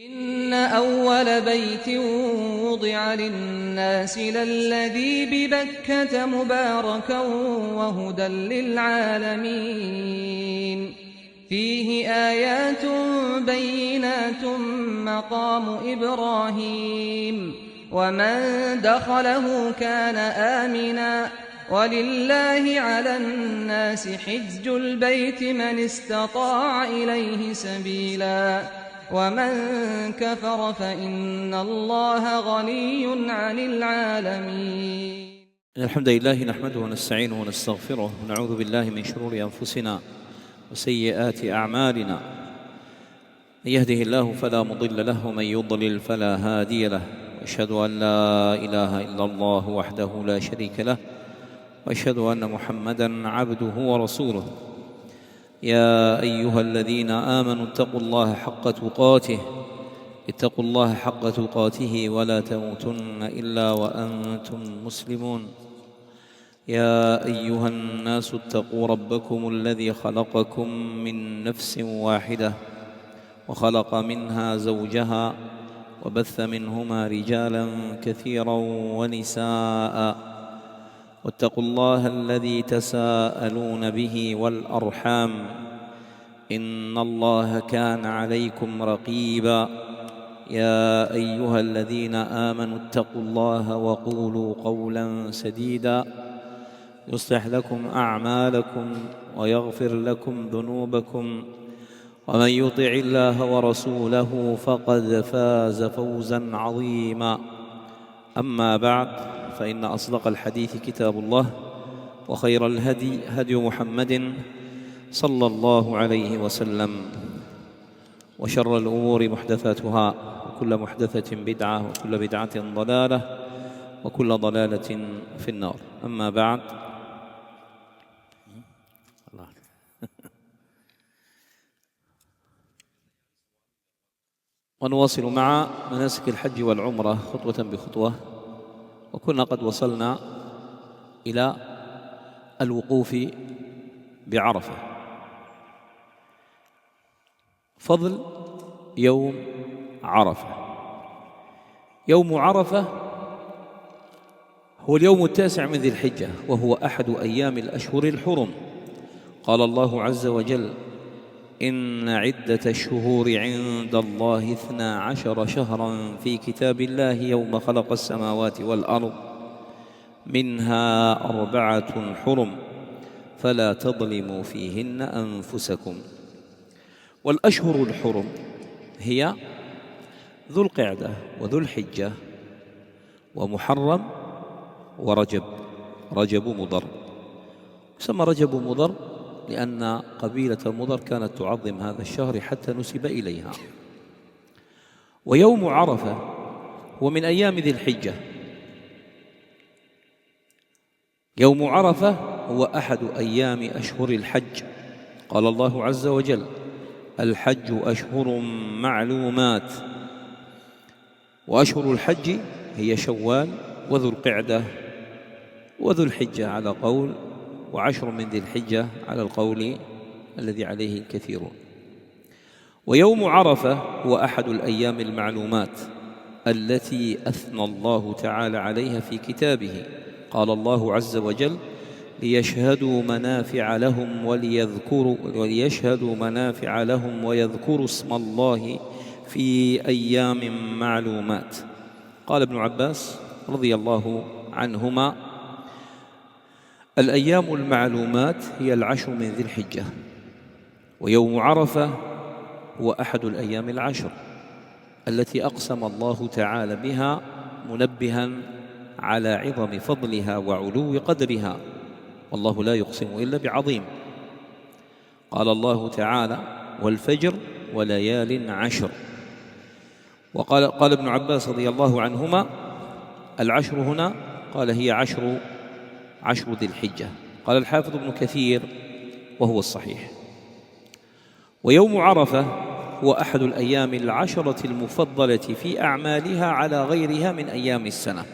إن أول بيت وضع للناس للذي ببكة مباركا وهدى للعالمين فيه آيات بينات مقام إبراهيم ومن دخله كان آمنا ولله على الناس حج البيت من استطاع إليه سبيلا ومن كفر فإن الله غني عن العالمين. الحمد لله نحمده ونستعينه ونستغفره ونعوذ بالله من شرور أنفسنا وسيئات أعمالنا. من يهده الله فلا مضل له ومن يضلل فلا هادي له، وأشهد أن لا إله إلا الله وحده لا شريك له، وأشهد أن محمدًا عبده ورسوله. يا أيها الذين آمنوا اتقوا الله حق تقاته، اتقوا الله حق تقاته ولا تموتن إلا وأنتم مسلمون. يا أيها الناس اتقوا ربكم الذي خلقكم من نفس واحدة وخلق منها زوجها وبث منهما رجالا كثيرا ونساء، واتقوا الله الذي تساءلون به والأرحام إن الله كان عليكم رقيبا. يا أيها الذين آمنوا اتقوا الله وقولوا قولا سديدا يصلح لكم أعمالكم ويغفر لكم ذنوبكم، ومن يطع الله ورسوله فقد فاز فوزا عظيما. أما بعد، فإن أصدق الحديث كتاب الله، وخير الهدي هدي محمد صلى الله عليه وسلم، وشر الأمور محدثاتها، وكل محدثة بدعة، وكل بدعة ضلالة، وكل ضلالة في النار. أما بعد، ونواصل مع مناسك الحج والعمرة خطوة بخطوة، وكنا قد وصلنا إلى الوقوف بعرفة. فضل يوم عرفة. يوم عرفة هو اليوم التاسع من ذي الحجة، وهو أحد أيام الأشهر الحرم. قال الله عز وجل: إن عدة الشهور عند الله 12 شهرا في كتاب الله يوم خلق السماوات والأرض منها 4 حرم فلا تظلموا فيهن أنفسكم. والأشهر الحرم هي ذو القعدة وذو الحجة ومحرم ورجب، رجب مضر. يسمى رجب مضر لأن قبيلة مضر كانت تعظم هذا الشهر حتى نسب إليها. ويوم عرفة هو من أيام ذي الحجة. يوم عرفة هو أحد أيام أشهر الحج. قال الله عز وجل: الحج أشهر معلومات. وأشهر الحج هي شوال وذو القعدة وذو الحجة على قول، وعشر من ذي الحجة على القول الذي عليه الكثيرون. ويوم عرفة هو أحد الأيام المعلومات التي أثنى الله تعالى عليها في كتابه. قال الله عز وجل: ليشهدوا منافع لهم ويذكروا اسم الله في أيام معلومات. قال ابن عباس رضي الله عنهما: الأيام المعلومات هي 10 من ذي الحجة، ويوم عرفة هو أحد الأيام 10 التي أقسم الله تعالى بها منبها على عظم فضلها وعلو قدرها، والله لا يقسم إلا بعظيم. قال الله تعالى: والفجر وليال 10. وقال ابن عباس رضي الله عنهما: 10 هنا قال هي عشر ذي الحجة. قال الحافظ ابن كثير وهو الصحيح. ويوم عرفة هو أحد الأيام 10 المفضلة في أعمالها على غيرها من أيام السنة.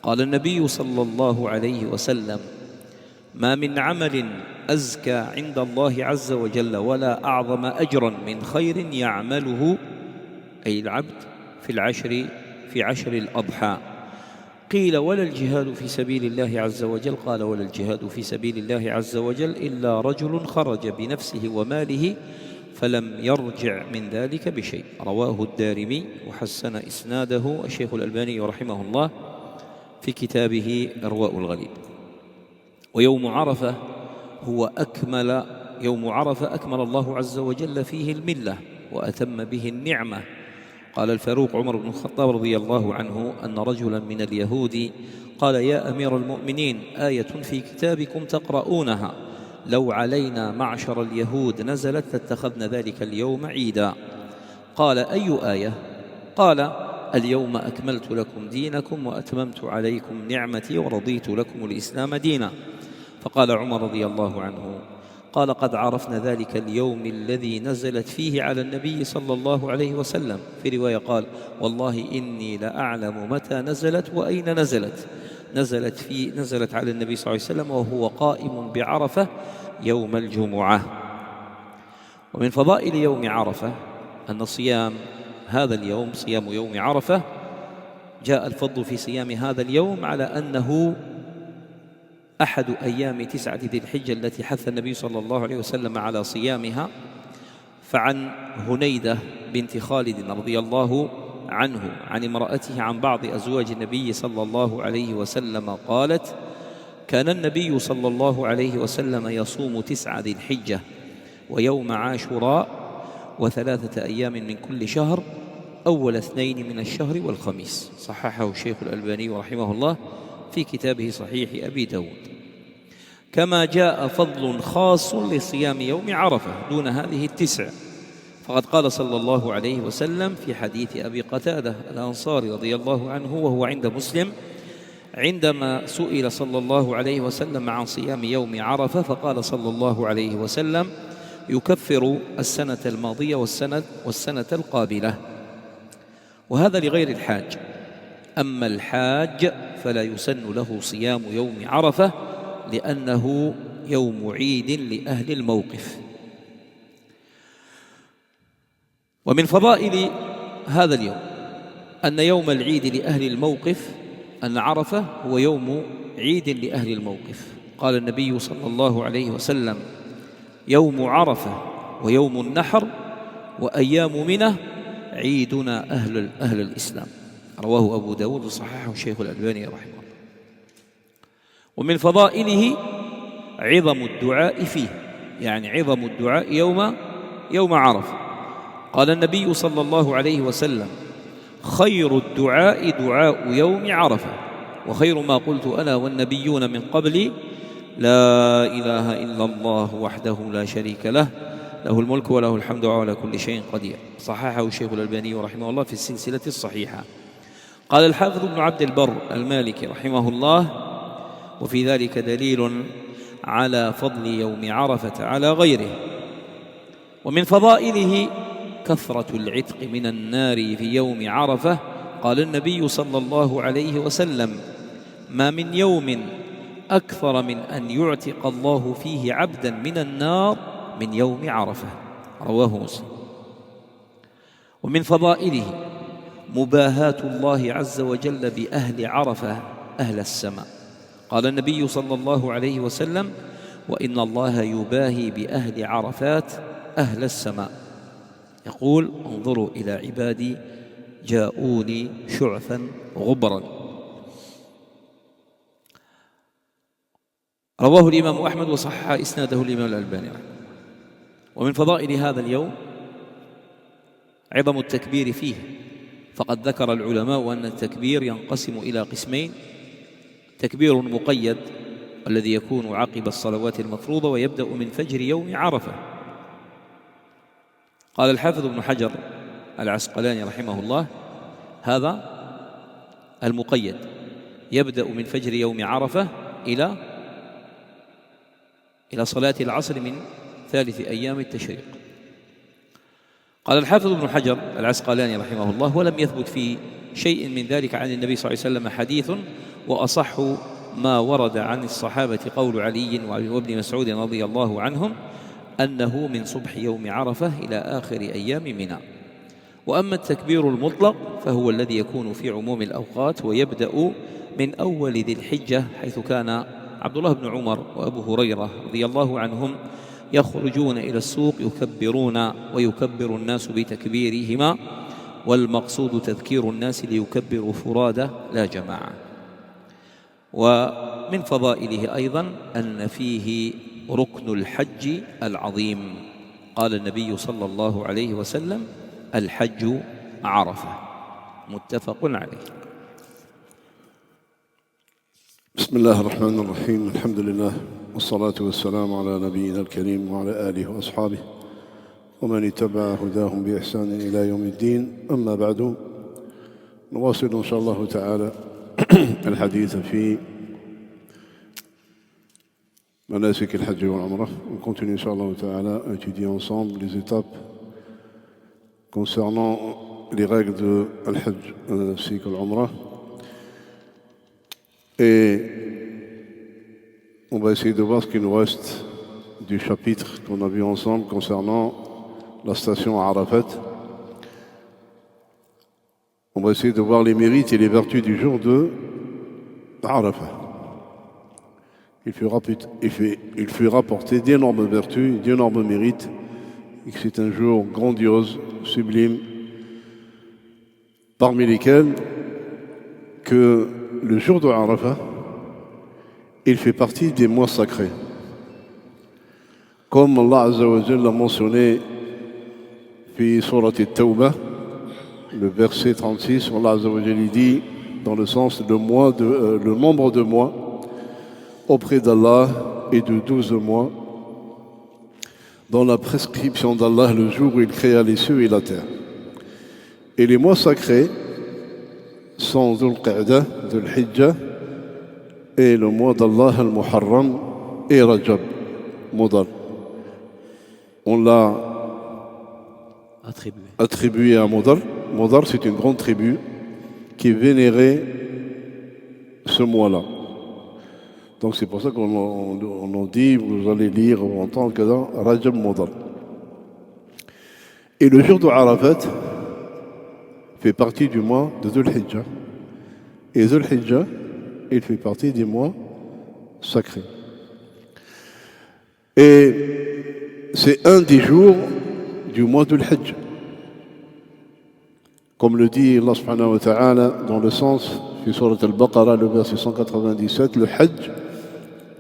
قال النبي صلى الله عليه وسلم: ما من عمل أزكى عند الله عز وجل ولا أعظم أجرا من خير يعمله أي العبد في عشر الأضحى. قيل ولا الجهاد في سبيل الله عز وجل؟ قال ولا الجهاد في سبيل الله عز وجل إلا رجل خرج بنفسه وماله فلم يرجع من ذلك بشيء. رواه الدارمي وحسن إسناده الشيخ الألباني رحمه الله في كتابه إرواء الغليل. ويوم عرفة يوم عرفة أكمل الله عز وجل فيه الملة وأتم به النعمة. قال الفاروق عمر بن الخطاب رضي الله عنه أن رجلا من اليهود قال يا أمير المؤمنين آية في كتابكم تقرؤونها لو علينا معشر اليهود نزلت لاتخذنا ذلك اليوم عيدا. قال أي آية؟ قال اليوم أكملت لكم دينكم وأتممت عليكم نعمتي ورضيت لكم الإسلام دينا. فقال عمر رضي الله عنه قال قد عرفنا ذلك اليوم الذي نزلت فيه على النبي صلى الله عليه وسلم. في رواية قال والله إني لأعلم متى نزلت وأين نزلت. نزلت على النبي صلى الله عليه وسلم وهو قائم بعرفة يوم الجمعة. ومن فضائل يوم عرفة أن صيام هذا اليوم صيام يوم عرفة جاء الفضل في صيام هذا اليوم على أنه أحد أيام 9 ذي الحجة التي حث النبي صلى الله عليه وسلم على صيامها. فعن هنيدة بنت خالد رضي الله عنه عن امرأته عن بعض أزواج النبي صلى الله عليه وسلم قالت كان النبي صلى الله عليه وسلم يصوم 9 ذي الحجة ويوم عاشوراء و3 أيام من كل شهر أول 2 من الشهر والخميس. صححه الشيخ الألباني رحمه الله في كتابه صحيح أبي داود. كما جاء فضل خاص لصيام يوم عرفة دون هذه 9. فقد قال صلى الله عليه وسلم في حديث أبي قتادة الأنصاري رضي الله عنه وهو عند مسلم عندما سئل صلى الله عليه وسلم عن صيام يوم عرفة فقال صلى الله عليه وسلم يكفر السنة الماضية والسنة القابلة. وهذا لغير الحاج. أما الحاج فلا يسن له صيام يوم عرفة لأنه يوم عيد لأهل الموقف. ومن فضائل هذا اليوم أن يوم العيد لأهل الموقف أن عرفة هو يوم عيد لأهل الموقف. قال النبي صلى الله عليه وسلم يوم عرفة ويوم النحر وأيام منه عيدنا أهل الإسلام. رواه أبو داود وصححه الشيخ الألباني رحمه الله. ومن فضائله عظم الدعاء فيه يعني عظم الدعاء يوم عرفة. قال النبي صلى الله عليه وسلم خير الدعاء دعاء يوم عرفة وخير ما قلت أنا والنبيون من قبلي لا إله إلا الله وحده لا شريك له له الملك وله الحمد وهو على كل شيء قدير. صححه الشيخ الألباني رحمه الله في السلسلة الصحيحة. قال الحافظ ابن عبد البر المالكي رحمه الله وفي ذلك دليل على فضل يوم عرفة على غيره. ومن فضائله كثرة العتق من النار في يوم عرفة. قال النبي صلى الله عليه وسلم ما من يوم أكثر من أن يعتق الله فيه عبدا من النار من يوم عرفة. رواه مسلم. ومن فضائله مباهاة الله عز وجل بأهل عرفة أهل السماء. قال النبي صلى الله عليه وسلم وإن الله يباهي بأهل عرفات أهل السماء يقول انظروا إلى عبادي جاءوني شعثا غبرا. رواه الإمام أحمد وصحح إسناده الإمام الألباني. ومن فضائل هذا اليوم عظم التكبير فيه. فقد ذكر العلماء أن التكبير ينقسم إلى قسمين: تكبير مقيد الذي يكون عقب الصلوات المفروضة ويبدأ من فجر يوم عرفة. قال الحافظ ابن حجر العسقلاني رحمه الله هذا المقيد يبدأ من فجر يوم عرفة إلى صلاة العصر من 3 أيام التشريق. قال الحافظ ابن حجر العسقلاني رحمه الله ولم يثبت في شيء من ذلك عن النبي صلى الله عليه وسلم حديث، وأصح ما ورد عن الصحابة قول علي وابن مسعود رضي الله عنهم أنه من صبح يوم عرفة إلى آخر أيام منى. وأما التكبير المطلق فهو الذي يكون في عموم الأوقات ويبدأ من أول ذي الحجة، حيث كان عبد الله بن عمر وأبو هريرة رضي الله عنهم يخرجون إلى السوق يكبرون ويكبر الناس بتكبيرهما، والمقصود تذكير الناس ليكبروا فرادى لا جماعة. ومن فضائله أيضا أن فيه ركن الحج العظيم، قال النبي صلى الله عليه وسلم: الحج عرفة، متفق عليه. بسم الله الرحمن الرحيم، الحمد لله والصلاة والسلام على نبينا الكريم وعلى آله وأصحابه ومن اتبع هداهم بإحسان إلى يوم الدين. أما بعد، نواصل إن شاء الله تعالى الحديث في مناسك الحج والعمرة. On continue Inch'Allah Ta'ala à étudier ensemble les étapes concernant les règles de Al-Hajj ainsi que l'Umrah. Et on va essayer de voir ce qu'il nous reste du chapitre qu'on a vu ensemble concernant la station à Arafat. On va essayer de voir les mérites et les vertus du jour de Arafat. Il fut rapporté d'énormes vertus, d'énormes mérites, et que c'est un jour grandiose, sublime, parmi lesquels que le jour de Arafat, il fait partie des mois sacrés. Comme Allah Azza wa Jalla l'a mentionné في سورة التوبة, le verset 36, Allah Azza wa Jalla dit dans le sens le nombre de mois auprès d'Allah est de 12 mois dans la prescription d'Allah le jour où il créa les cieux et la terre. Et les mois sacrés sont Dhul Qa'dah, Dhul Hijjah et le mois d'Allah al-Muharram et Rajab, Mudar. On l'a attribué à Mudar. Mudar, c'est une grande tribu qui vénérait ce mois-là. Donc c'est pour ça qu'on en dit, vous allez lire ou entendre que dans Rajab Mudar. Et le jour de Arafat fait partie du mois de Dhul Hijjah. Et Dhul Hijjah, il fait partie des mois sacrés. Et c'est un des jours du mois Dhul Hijjah. Comme le dit Allah subhanahu wa ta'ala dans le sens de Surat al-Baqarah, le verset 197, le Hajj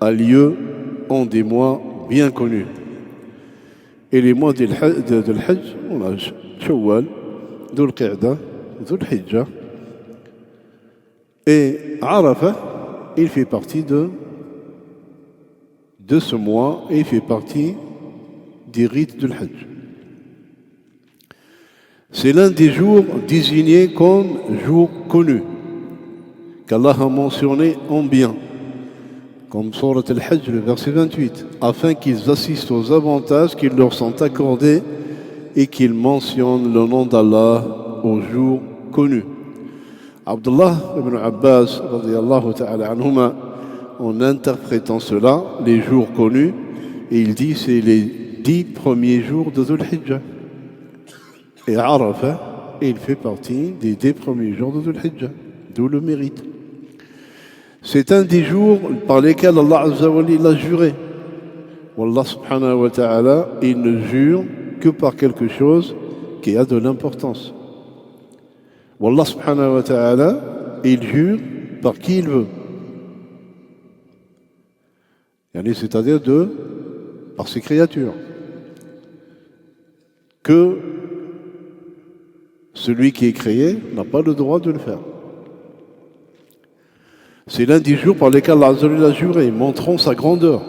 a lieu en des mois bien connus. Et les mois de Hajj, on a Shawwal, Dhul Qa'dah, Dhul Hijjah. Et Arafat, il fait partie de ce mois et il fait partie des rites du Hajj. C'est l'un des jours désignés comme jour connu, qu'Allah a mentionné en bien, comme Surat al-Hajj, le verset 28, afin qu'ils assistent aux avantages qui leur sont accordés et qu'ils mentionnent le nom d'Allah au jour connu. Abdullah ibn Abbas, radiyallahu ta'ala anhuma, en interprétant cela, les jours connus, et il dit c'est les 10 premiers jours de Dhul Hijjah. Et Arafat, il fait partie des 10 premiers jours de Dhul Hijjah, d'où le mérite. C'est un des jours par lesquels Allah Azza wa Jalla a juré. Wallah subhanahu wa ta'ala, il ne jure que par quelque chose qui a de l'importance. Wallah subhanahu wa ta'ala, il jure par qui il veut. C'est-à-dire par ses créatures. Que celui qui est créé n'a pas le droit de le faire. C'est l'un des jours par lesquels Allah Azza wa Jalla a juré, montrant sa grandeur.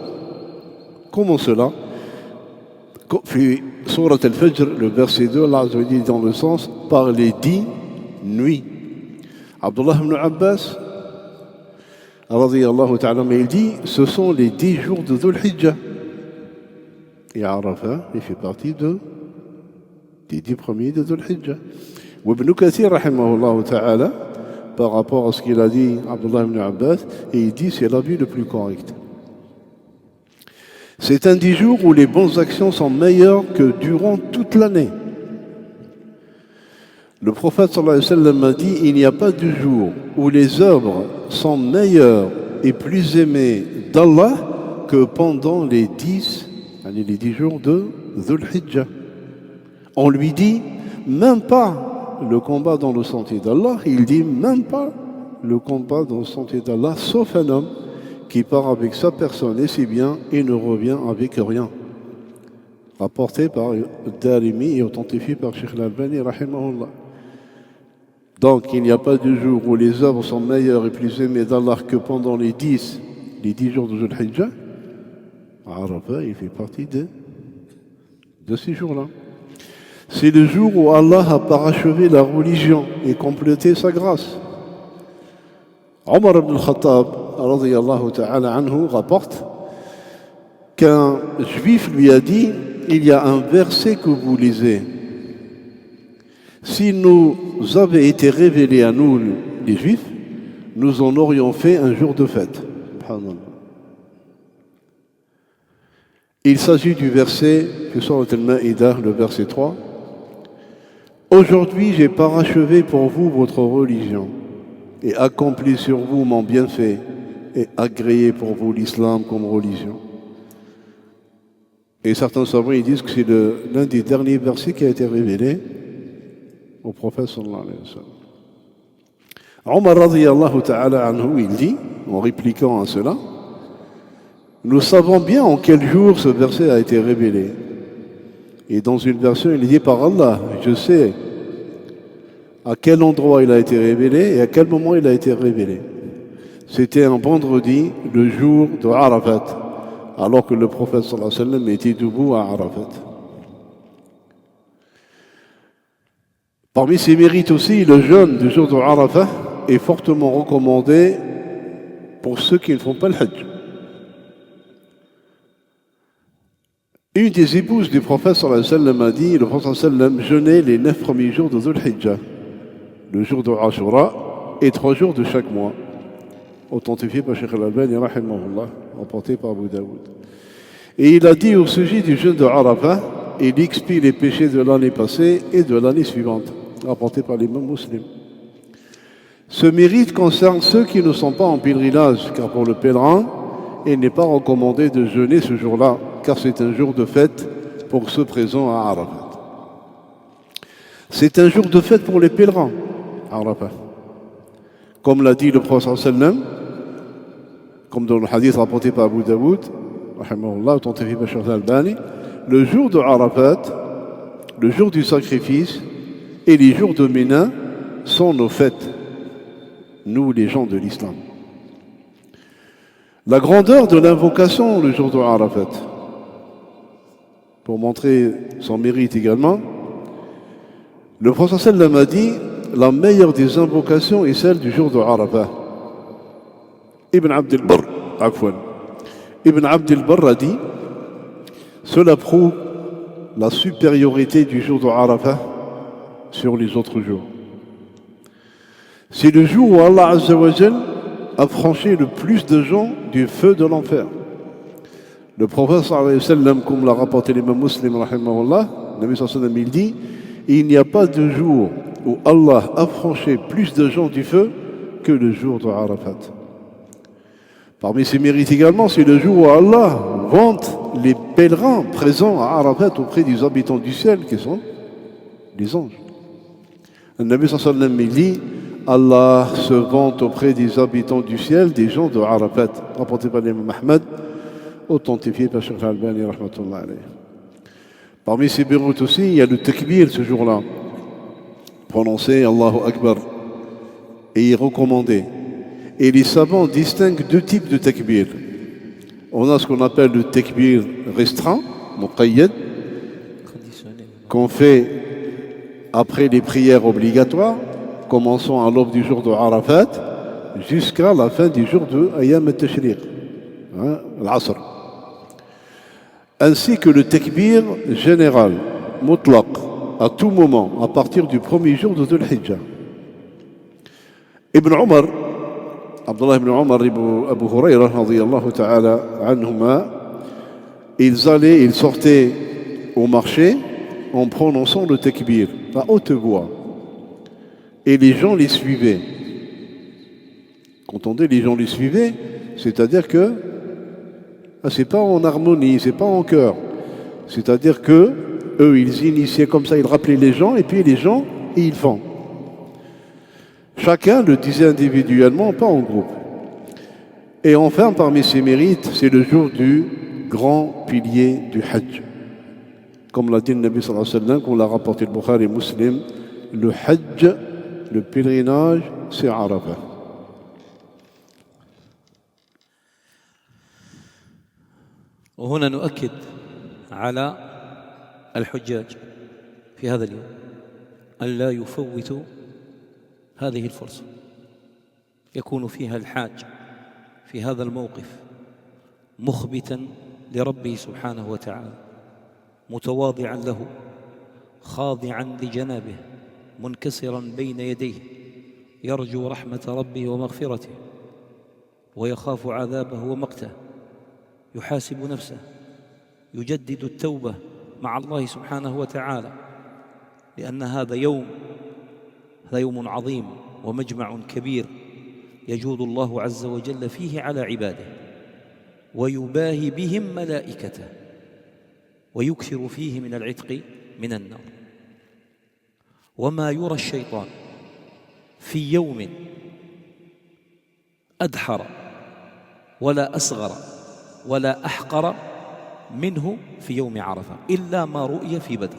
Comment cela? Surat al-Fajr, le verset 2, Allah Azza wa Jalla dit dans le sens par les 10 nuits. Abdullah ibn Abbas, radiyallahu ta'ala, mais il dit ce sont les 10 jours de Dhul Hijjah. Et Arafat, il fait partie des 10 premiers de Dhul Hijjah. Ibn Kathir, rahimahullah ta'ala, par rapport à ce qu'il a dit Abdullah ibn Abbas, et il dit c'est l'avis le plus correct. C'est un des jours où les bonnes actions sont meilleures que durant toute l'année. Le prophète sallallahu alayhi wa sallam a dit, il n'y a pas de jour où les œuvres sont meilleures et plus aimées d'Allah que pendant les 10 jours de Dhul Hijjah. On lui dit, même pas le combat dans le sentier d'Allah, il dit même pas le combat dans le sentier d'Allah, sauf un homme qui part avec sa personne et ses biens et ne revient avec rien. Rapporté par Darimi et authentifié par Cheikh Al-Albani, rahimahullah. Donc, il n'y a pas de jour où les œuvres sont meilleures et plus aimées d'Allah que pendant les 10 jours de Dhul Hijjah. Arafat, il fait partie de ces jours-là. C'est le jour où Allah a parachevé la religion et complété sa grâce. Omar ibn al-Khattab, radiyallahu ta'ala anhu, rapporte qu'un juif lui a dit, il y a un verset que vous lisez. Si nous avait été révélé à nous, les juifs, nous en aurions fait un jour de fête. Il s'agit du verset, que Surat al-Ma'idah, le verset 3. Aujourd'hui, j'ai parachevé pour vous votre religion et accompli sur vous mon bienfait et agréé pour vous l'islam comme religion. Et certains savants ils disent que c'est l'un des derniers versets qui a été révélé au prophète sallallahu alayhi wa sallam. Omar radiyallahu ta'ala anhu, il dit, en répliquant à cela, nous savons bien en quel jour ce verset a été révélé. Et dans une version, il dit par Allah, je sais à quel endroit il a été révélé et à quel moment il a été révélé. C'était un vendredi, le jour de Arafat, alors que le prophète sallallahu alayhi wa sallam était debout à Arafat. Parmi ses mérites aussi, le jeûne du jour de Arafat est fortement recommandé pour ceux qui ne font pas le Hajj. Une des épouses du prophète sallallahu alayhi wa sallam a dit, le prophète sallallahu alayhi wa sallam jeûnait les 9 premiers jours de Dhul Hijjah, le jour de Ashura et 3 jours de chaque mois. Authentifié par Cheikh Al-Albani, rahimahullah, rapporté par Abu Daoud. Et il a dit au sujet du jeûne de Arafat, il expie les péchés de l'année passée et de l'année suivante, rapporté par l'imam Muslim. Ce mérite concerne ceux qui ne sont pas en pèlerinage, car pour le pèlerin, il n'est pas recommandé de jeûner ce jour-là, car c'est un jour de fête pour ceux présents à Arafat. C'est un jour de fête pour les pèlerins, Arafat. Comme l'a dit le prophète sallam, comme dans le hadith rapporté par Abu Daoud, rahimahullah, authentifié par Cheikh Al-Albani, le jour de Arafat, le jour du sacrifice et les jours de Mina sont nos fêtes, nous les gens de l'islam. La grandeur de l'invocation le jour de Arafat, pour montrer son mérite également, le prophète sallam a dit, la meilleure des invocations est celle du jour de Arafat. Ibn Abd al-Barr, Ibn Abd al-Barr a dit, cela prouve la supériorité du jour de Arafat sur les autres jours. C'est le jour où Allah Azza wa Jal a franchi le plus de gens du feu de l'enfer. Le prophète sallallahu alayhi wa sallam, comme l'a rapporté l'imam Muslim, rahimahullah, Nabi sallallahu alayhi wa sallam, il dit, il n'y a pas de jour où Allah a franchi plus de gens du feu que le jour de Arafat. Parmi ses mérites également, c'est le jour où Allah vante les pèlerins présents à Arafat auprès des habitants du ciel, qui sont les anges. Le Nabi sallallahu alayhi wa sallam, il dit, Allah se vante auprès des habitants du ciel, des gens de Arafat, rapporté par l'imam Ahmad, authentifié par Cheikh Al-Albani, rahmatullah alayhi. Parmi ces mérites aussi, il y a le takbir ce jour-là. Prononcer Allahu Akbar et y recommander. Et les savants distinguent deux types de takbir. On a ce qu'on appelle le takbir restreint, muqayyad, qu'on fait après les prières obligatoires, commençant à l'aube du jour de Arafat jusqu'à la fin du jour de Ayyam al-Tashriq, l'Asr. Ainsi que le takbir général, mutlaq, à tout moment, à partir du premier jour de Dhul Hijjah. Ibn Omar, Abdullah ibn Omar et Abu Huraira, radiyallahu ta'ala anhuma, ils sortaient au marché en prononçant le takbir, à haute voix. et les gens les suivaient. Quand on dit les gens les suivaient, c'est-à-dire que c'est pas en harmonie, c'est pas en chœur. C'est-à-dire que eux, ils initiaient comme ça, ils rappelaient les gens, et puis les gens, ils font. Chacun le disait individuellement, pas en groupe. Et enfin, parmi ses mérites, c'est le jour du grand pilier du Hajj. Comme l'a dit le Nabi sallallahu alayhi wa sallam, qu'on l'a rapporté le Bukhari et Muslim, le Hajj, le pèlerinage, c'est Arafah. وهنا نؤكد على الحجاج في هذا اليوم أن لا يفوتوا هذه الفرصة يكون فيها الحاج في هذا الموقف مخبتا لربه سبحانه وتعالى متواضعا له خاضعا لجنابه منكسرا بين يديه يرجو رحمة ربه ومغفرته ويخاف عذابه ومقته يحاسب نفسه يجدد التوبة مع الله سبحانه وتعالى لأن هذا يوم عظيم ومجمع كبير يجود الله عز وجل فيه على عباده ويباهي بهم ملائكته ويكثر فيه من العتق من النار وما يرى الشيطان في يوم أدحر ولا أصغر ولا أحقر منه في يوم عرفة إلا ما رؤي في بدر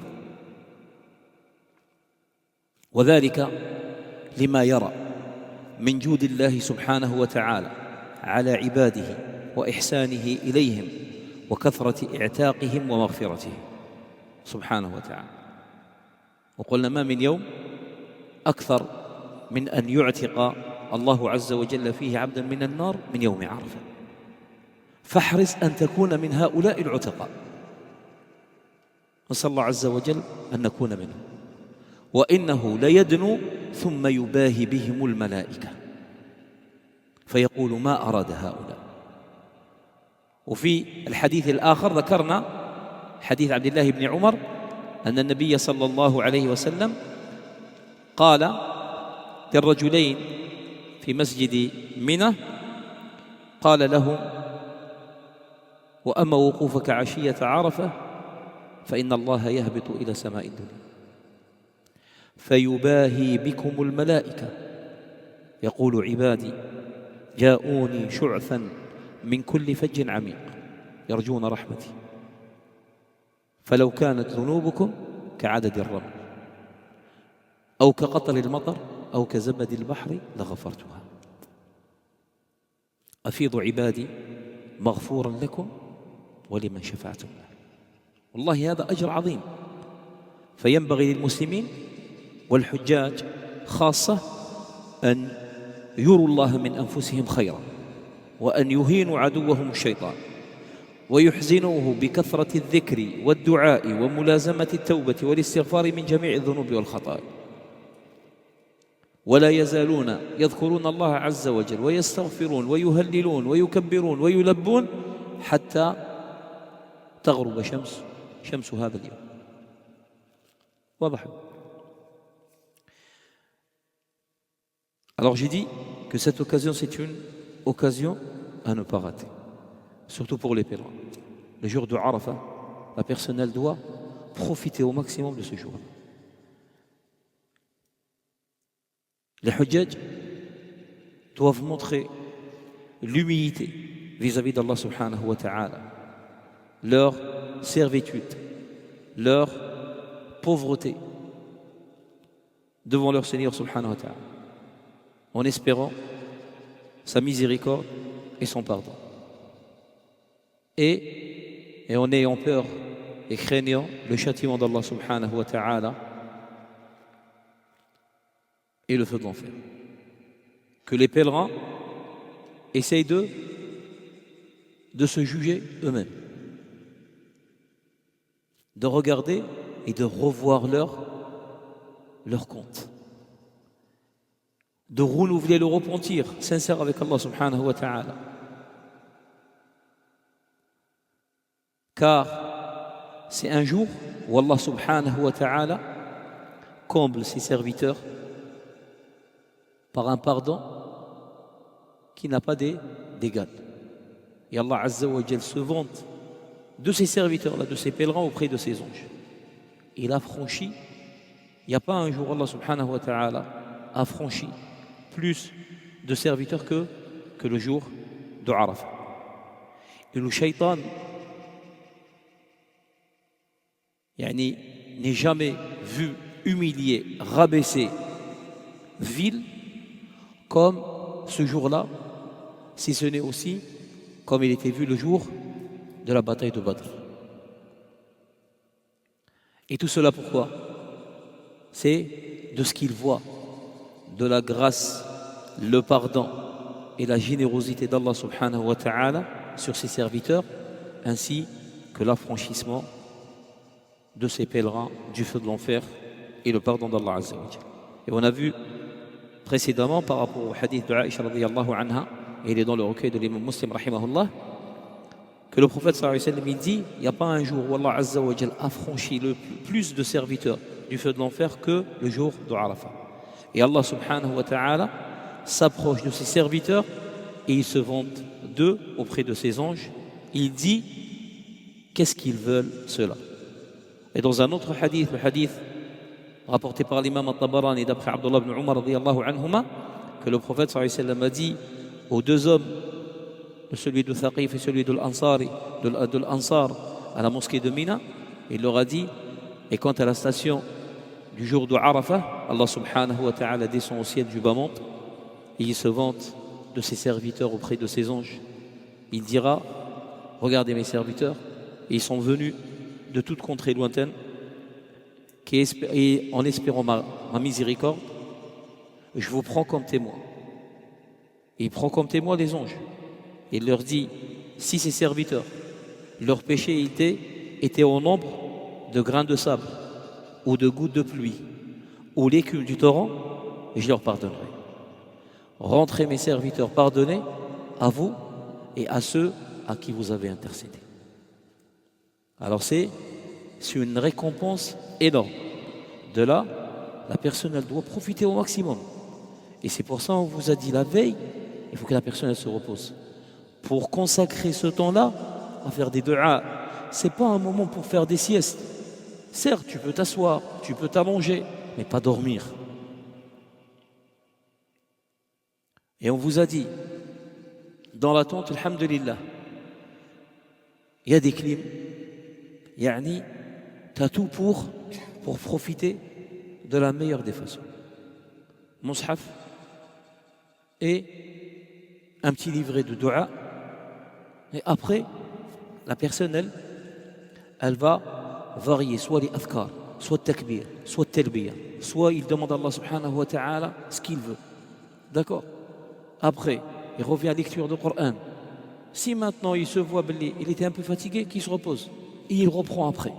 وذلك لما يرى من جود الله سبحانه وتعالى على عباده وإحسانه إليهم وكثرة إعتاقهم ومغفرته سبحانه وتعالى وقلنا ما من يوم أكثر من أن يعتق الله عز وجل فيه عبدا من النار من يوم عرفة فاحرص أن تكون من هؤلاء العتقاء نسأل الله عز وجل أن نكون منهم وإنه ليدنو ثم يباهي بهم الملائكة فيقول ما أراد هؤلاء وفي الحديث الآخر ذكرنا حديث عبد الله بن عمر أن النبي صلى الله عليه وسلم قال للرجلين في مسجد منى قال لهم وأما وقوفك عشية عرفة فإن الله يهبط إلى سماء الدنيا فيباهي بكم الملائكة يقول عبادي جاءوني شعثا من كل فج عميق يرجون رحمتي فلو كانت ذنوبكم كعدد الرمل أو كقطر المطر أو كزبد البحر لغفرتها أفيضوا عبادي مغفورا لكم ولمن شفعتم له والله هذا أجر عظيم فينبغي للمسلمين والحجاج خاصة أن يروا الله من أنفسهم خيرا وأن يهينوا عدوهم الشيطان ويحزنوه بكثرة الذكر والدعاء وملازمة التوبة والاستغفار من جميع الذنوب والخطايا ولا يزالون يذكرون الله عز وجل ويستغفرون ويهللون ويكبرون ويلبون حتى تغرب شمس هذا اليوم واضح. Alors j'ai dit que cette occasion c'est une occasion à ne pas rater, surtout pour les pèlerins. Le jour de Arafah, la personne elle doit profiter au maximum de ce jour. Les hujjaj doivent montrer l'humilité vis-à-vis d'Allah subhanahu wa ta'ala, leur servitude, leur pauvreté devant leur Seigneur subhanahu wa ta'ala, en espérant sa miséricorde et son pardon. Et en ayant peur et craignant le châtiment d'Allah subhanahu wa ta'ala et le feu de l'enfer. Que les pèlerins essayent de se juger eux-mêmes, de regarder et de revoir leur compte, de renouveler le repentir sincère avec Allah subhanahu wa ta'ala. Car c'est un jour où Allah subhanahu wa ta'ala comble ses serviteurs par un pardon qui n'a pas d'égal. Et Allah Azza wa Jal se vante de ses serviteurs-là, de ses pèlerins auprès de ses anges. Il a franchi, il n'y a pas un jour Allah subhanahu wa ta'ala a franchi plus de serviteurs que le jour de Arafah. Et le shaitan n'est jamais vu humilié, rabaissé, vil comme ce jour-là, si ce n'est aussi comme il était vu le jour de la bataille de Badr. Et tout cela pourquoi? C'est de ce qu'il voit, de la grâce, le pardon et la générosité d'Allah subhanahu wa ta'ala sur ses serviteurs, ainsi que l'affranchissement de ses pèlerins du feu de l'enfer et le pardon d'Allah Azza wa Jalla. Et on a vu précédemment par rapport au hadith de Aïcha radiyallahu anha, et il est dans le recueil de l'imam Muslim rahimahullah, que le prophète sallallahu alayhi wa sallam il dit, il n'y a pas un jour où Allah Azza wa Jalla a franchi le plus de serviteurs du feu de l'enfer que le jour de Arafah. Et Allah subhanahu wa ta'ala s'approche de ses serviteurs et il se vante d'eux auprès de ses anges. Il dit qu'est-ce qu'ils veulent ceux-là. Et dans un autre hadith, le hadith rapporté par l'imam al-Tabarani d'après Abdullah ibn Umar radiyallahu anhuma, que le prophète sallallahu alayhi wa sallam a dit aux deux hommes, celui de Thaqif et celui de l'Ansar à la mosquée de Mina, il leur a dit, et quant à la station du jour de Arafah, Allah subhanahu wa ta'ala descend au ciel du bas-monde et il se vante de ses serviteurs auprès de ses anges. Il dira, regardez mes serviteurs, et ils sont venus de toute contrée lointaine et en espérant ma miséricorde, je vous prends comme témoin. Et il prend comme témoin les anges. Il leur dit, si ces serviteurs, leur péché était au nombre de grains de sable ou de gouttes de pluie ou l'écume du torrent, je leur pardonnerai. Rentrez mes serviteurs, pardonnez à vous et à ceux à qui vous avez intercédé. Alors c'est une récompense énorme. De là, la personne elle doit profiter au maximum. Et c'est pour ça qu'on vous a dit la veille, il faut que la personne elle se repose. Pour consacrer ce temps-là à faire des du'a. Ce n'est pas un moment pour faire des siestes. Certes, tu peux t'asseoir, tu peux t'allonger, mais pas dormir. Et on vous a dit, dans la tente, alhamdulillah, il y a des clims. Yani, tu as tout pour profiter de la meilleure des façons. Mushaf et un petit livret de dua. Et après, la personne, elle va varier soit les adhkar, soit le takbir, soit le talbiya, soit il demande à Allah subhanahu wa ta'ala ce qu'il veut. D'accord? Après, il revient à la lecture du Coran. Si maintenant il se voit, il était un peu fatigué, qu'il se repose. Et il reprend après.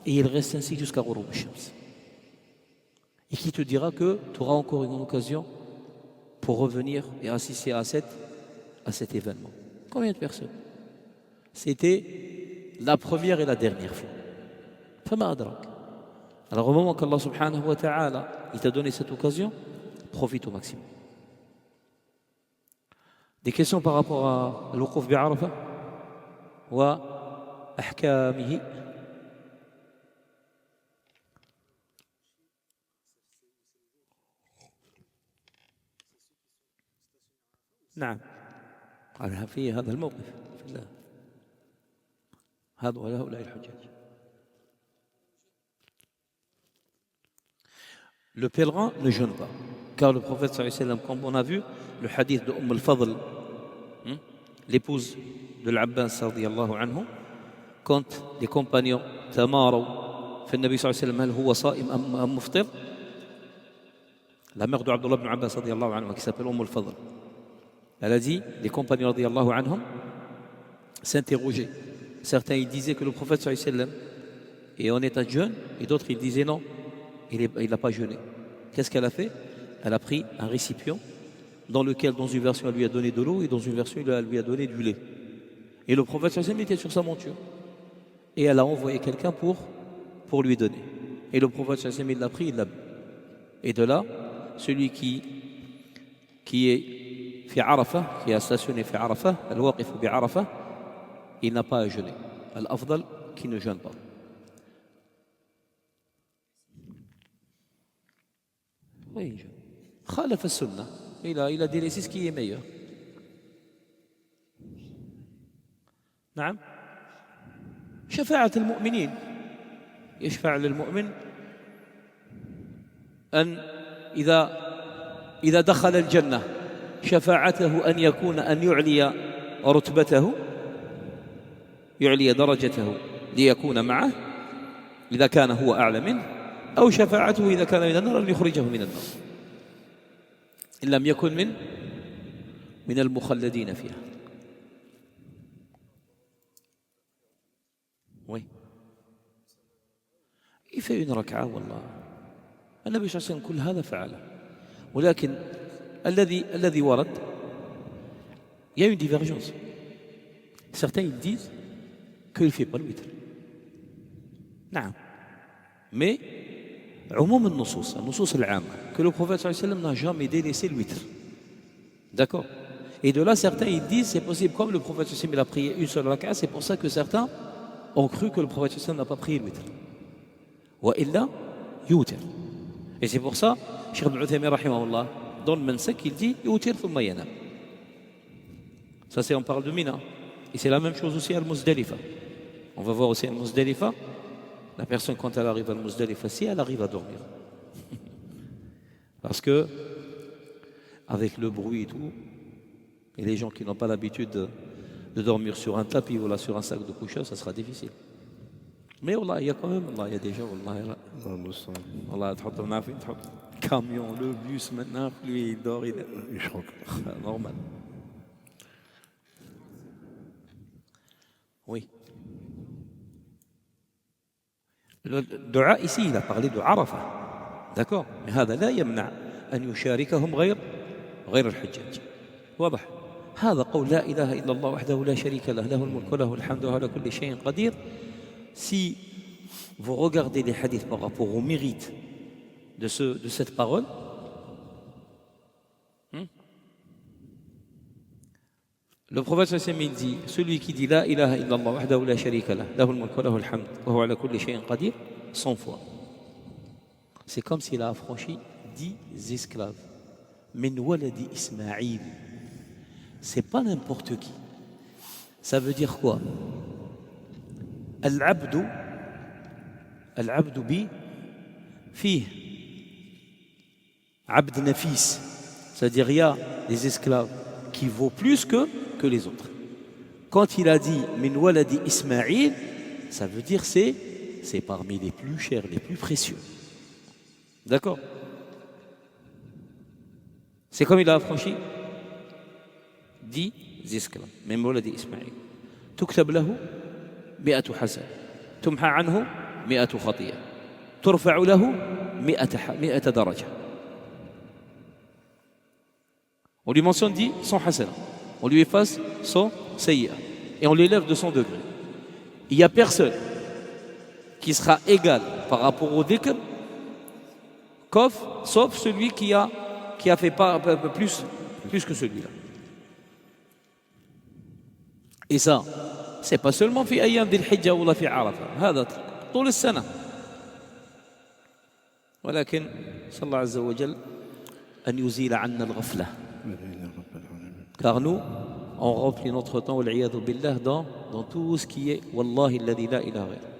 Et il reste ainsi jusqu'à Ghurub al-Shams. Et qui te dira que tu auras encore une occasion pour revenir et assister à cet événement. Combien de personnes? C'était la première et la dernière fois. Fama adrak. Alors au moment qu'Allah subhanahu wa ta'ala il t'a donné cette occasion, profite au maximum. Des questions par rapport à l'Uquf bi'Arafah wa ahkamihi. نعم على في هذا الموقف في الله هؤلاء الحجاج. Le pèlerin ne jeûne pas, car le prophète sallallahu alayhi wa sallam, comme on a vu le hadith de al-Fadl, l'épouse de l'Abbas radiyallahu anhu, quand les compagnons tamaraw fait le Nabi sallallahu alayhi wa sallam hal huwa sa'im am muftir, la mère de Abdullah ibn Abbas radiyallahu anhu qui s'appelle al-Fadl, elle a dit, les compagnons radiyallahu anhum s'interrogeaient. Certains ils disaient que le prophète sallallahu alayhi wa sallam est en état de jeûne, et d'autres ils disaient non, il n'a pas jeûné. Qu'est-ce qu'elle a fait? Elle a pris un récipient dans lequel, dans une version, elle lui a donné de l'eau et dans une version, elle lui a donné du lait. Et le prophète sallallahu alayhi wa sallam était sur sa monture. Et elle a envoyé quelqu'un pour lui donner. Et le prophète sallallahu alayhi wa sallam il l'a pris, il l'a bu. Et de là, celui qui qui est fi Arafah, qui a stationné fi Arafah, al-waqif bi Arafah, il n'a pas à jeûner. Al-afdal, qui ne jeûne pas. Oui, خالف السنة. Il a délaissé ce qui est meilleur. نعم. شفاعة المؤمنين يشفع للمؤمن أن إذا دخل الجنة شفاعته أن يكون أن يعلي رتبته يعلي درجته ليكون معه إذا كان هو أعلى منه، أو شفاعته إذا كان من النار أن يخرجه من النار إن لم يكن من المخلدين فيها. Oui. Il fait une raka'a والله. النبي صلى الله عليه وسلم كل هذا فعله. ولكن الذي ورد، il y a une divergence. Certains ils disent qu'il ne fait pas le witr. نعم. Mais عموم النصوص العامة que le prophète صلى الله عليه وسلم n'a jamais délaissé le witr. D'accord. Et de là certains ils disent c'est possible, comme le prophète صلى الله عليه وسلم il a prié une seule raka'a, c'est pour ça que certains ont cru que le prophète sallam n'a pas prié le witr. Wa illa yutir. Et c'est pour ça, Cheikh Ibn Uthaymin rahimahullah, dans le Mansak, il dit yutir thumma yanam. Ça c'est on parle de Mina. Et c'est la même chose aussi à Al-Muzdalifa. On va voir aussi à Al-Muzdalifa, la personne quand elle arrive à Al-Muzdalifa, si elle arrive à dormir. Parce que avec le bruit et tout, et les gens qui n'ont pas l'habitude de dormir sur un tapis ou là sur un sac de couchage, ça sera difficile. Mais Allah, il y a quand même, Allah, il y a des gens, Allah, tu as camion, le bus maintenant, lui il dort, il est normal. Oui. Le dua ici, il a parlé de Arafah. D'accord. Mais هذا لا يمنع أن يشاركهم غير الحجاج. واضح. هذا قول لا إله إلا الله وحده لا شريك له له الملك وله الحمد وهو على كل شيء قدير. Si vous regardez les hadiths par rapport au mérite de cette parole, le prophète sallallahu alayhi wa sallam dit, celui qui dit la ilaha illallah wahdahu la sharika lah lahu al-mulk wa lahu al-hamd wa huwa ala kulli shay'in qadir 100 fois, c'est comme s'il a affranchi 10 esclaves. Min waladi Ismaïl. C'est pas n'importe qui. Ça veut dire quoi? Al-abdu bi fih abd nafis. C'est-à-dire il y a des esclaves qui vaut plus que les autres. Quand il a dit min waladi Ismaïl, ça veut dire c'est parmi les plus chers, les plus précieux. D'accord? C'est comme il a affranchi 10 esclaves. Min waladi Ismaïl. تكتب له 100 حسنة تمحى عنه 100 خطيئة ترفع له 100 درجة. On lui mentionne 100 hasana, on lui efface 100 sayyi'a et on l'élève de 100 degrés. Il n'y a personne qui sera égal par rapport au dhikr sauf celui qui a fait pas plus que celui-là. Et ça, c'est pas seulement في أيام ذي الحجة ولا في عرفة، هذا طول السنة. ولكن صلى الله عز وجل أن يزيل عنا الغفلة. Car nous, on remplit notre temps, والعياذ بالله, dans tout ce qui est والله الذي لا إله غيره.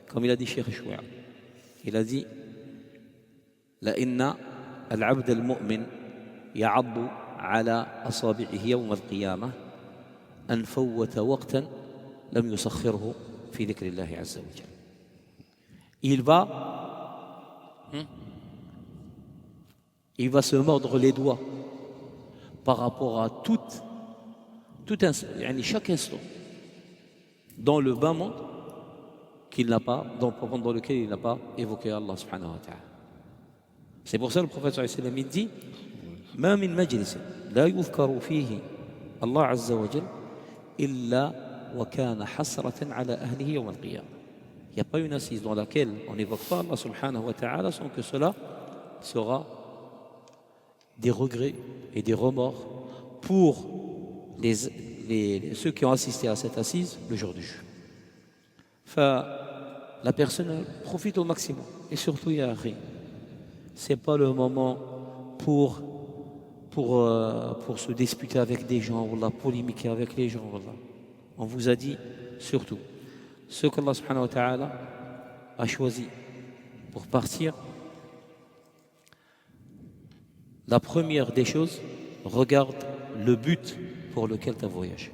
Comme il a dit Cheikh Chouaïa, il a dit لأن العبد المؤمن يعض على أصابعه يوم القيامة أن فوت وقتا لم يسخره في ذكر الله عز وجل. Il va se mordre les doigts par rapport à chaque instant dans le bas monde qu'il n'a pas, pendant lequel il n'a pas évoqué Allah subhanahu wa ta'ala. C'est pour ça que le prophète sallallahu alayhi wa sallam dit ما من مجلس لا يذكر فيه الله عز وجل إلا وكان حسرة على أهله يوم القيامة. Il n'y a pas une assise dans laquelle on n'évoque pas Allah subhanahu wa ta'ala sans que cela sera des regrets et des remords pour ceux qui ont assisté à cette assise le jour du jugement. La personne profite au maximum. Et surtout, il y a rien. Ce n'est pas le moment pour, pour se disputer avec des gens, ou polémiquer avec les gens. Wallah. On vous a dit, surtout, ceux qu'Allah subhanahu wa ta'ala a choisi pour partir, la première des choses, regarde le but pour lequel tu as voyagé.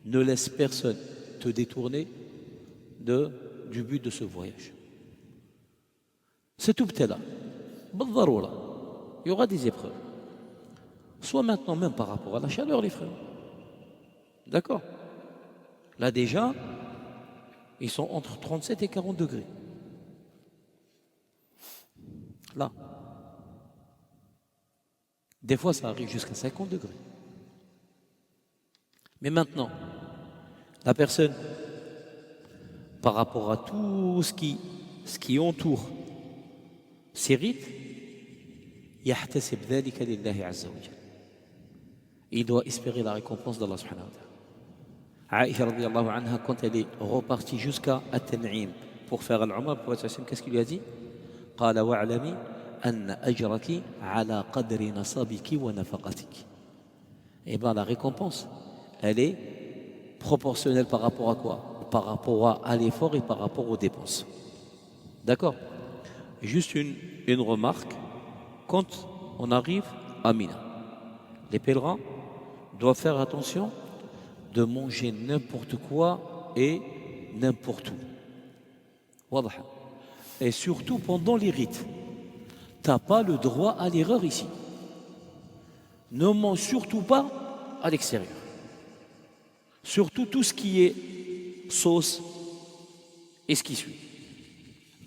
Ne laisse personne te détourner du but de ce voyage. C'est tout là. Il y aura des épreuves. Soit maintenant même par rapport à la chaleur, les frères. D'accord? Là déjà, ils sont entre 37 et 40 degrés. Là. Des fois, ça arrive jusqu'à 50 degrés. Mais maintenant, la personne, par rapport à tout ce qui entoure ces rites, يحتسب ذلك لله عز وجل. Il doit espérer la récompense d'Allah subhanahu wa ta'ala. Aïcha radiyallahu anha, quand elle est repartie jusqu'à At-Tan'im pour faire l'Umrah, le prophète qu'est-ce qu'il lui a dit? قال واعلمي أن أجرك على قدر نصابك ونفقتك. Eh bien, la récompense, elle est proportionnelle par rapport à quoi? Par rapport à l'effort et par rapport aux dépenses. D'accord? Juste une remarque. Quand on arrive à Mina, les pèlerins doivent faire attention de manger n'importe quoi et n'importe où. Wadah. Et surtout pendant les rites. Tu n'as pas le droit à l'erreur ici. Ne mange surtout pas à l'extérieur. Surtout tout ce qui est sauce et ce qui suit.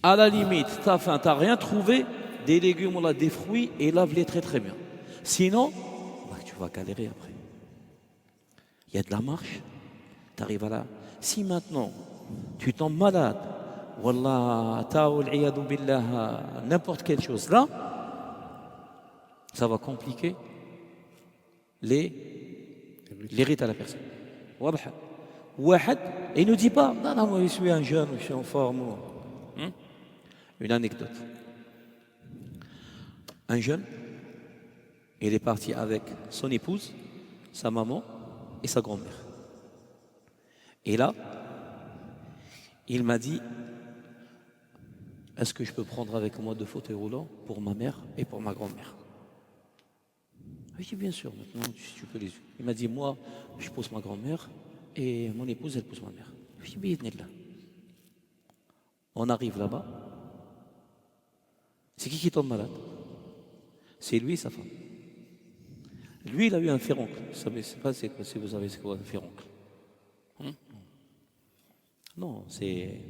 À la limite, tu as faim, tu n'as rien trouvé, des légumes ou des fruits, et lave-les très très bien. Sinon, tu vas galérer après. Il y a de la marche, tu arrives à là. Si maintenant, tu tombes malade, wallah, billah, n'importe quelle chose là, ça va compliquer les rites à la personne. Et il ne dit pas, non, moi je suis un jeune, je suis en forme. Une anecdote. Un jeune, il est parti avec son épouse, sa maman et sa grand-mère. Et là, il m'a dit, est-ce que je peux prendre avec moi 2 fauteuils roulants pour ma mère et pour ma grand-mère? Je dis bien sûr, maintenant tu peux les. Il m'a dit, moi, je pose ma grand-mère et mon épouse, elle pose ma mère. Je dis, là. On arrive là-bas. C'est qui tombe malade? C'est lui et sa femme. Lui, il a eu un féroncle. Vous savez, c'est pas si vous savez c'est quoi un féroncle. Non, c'est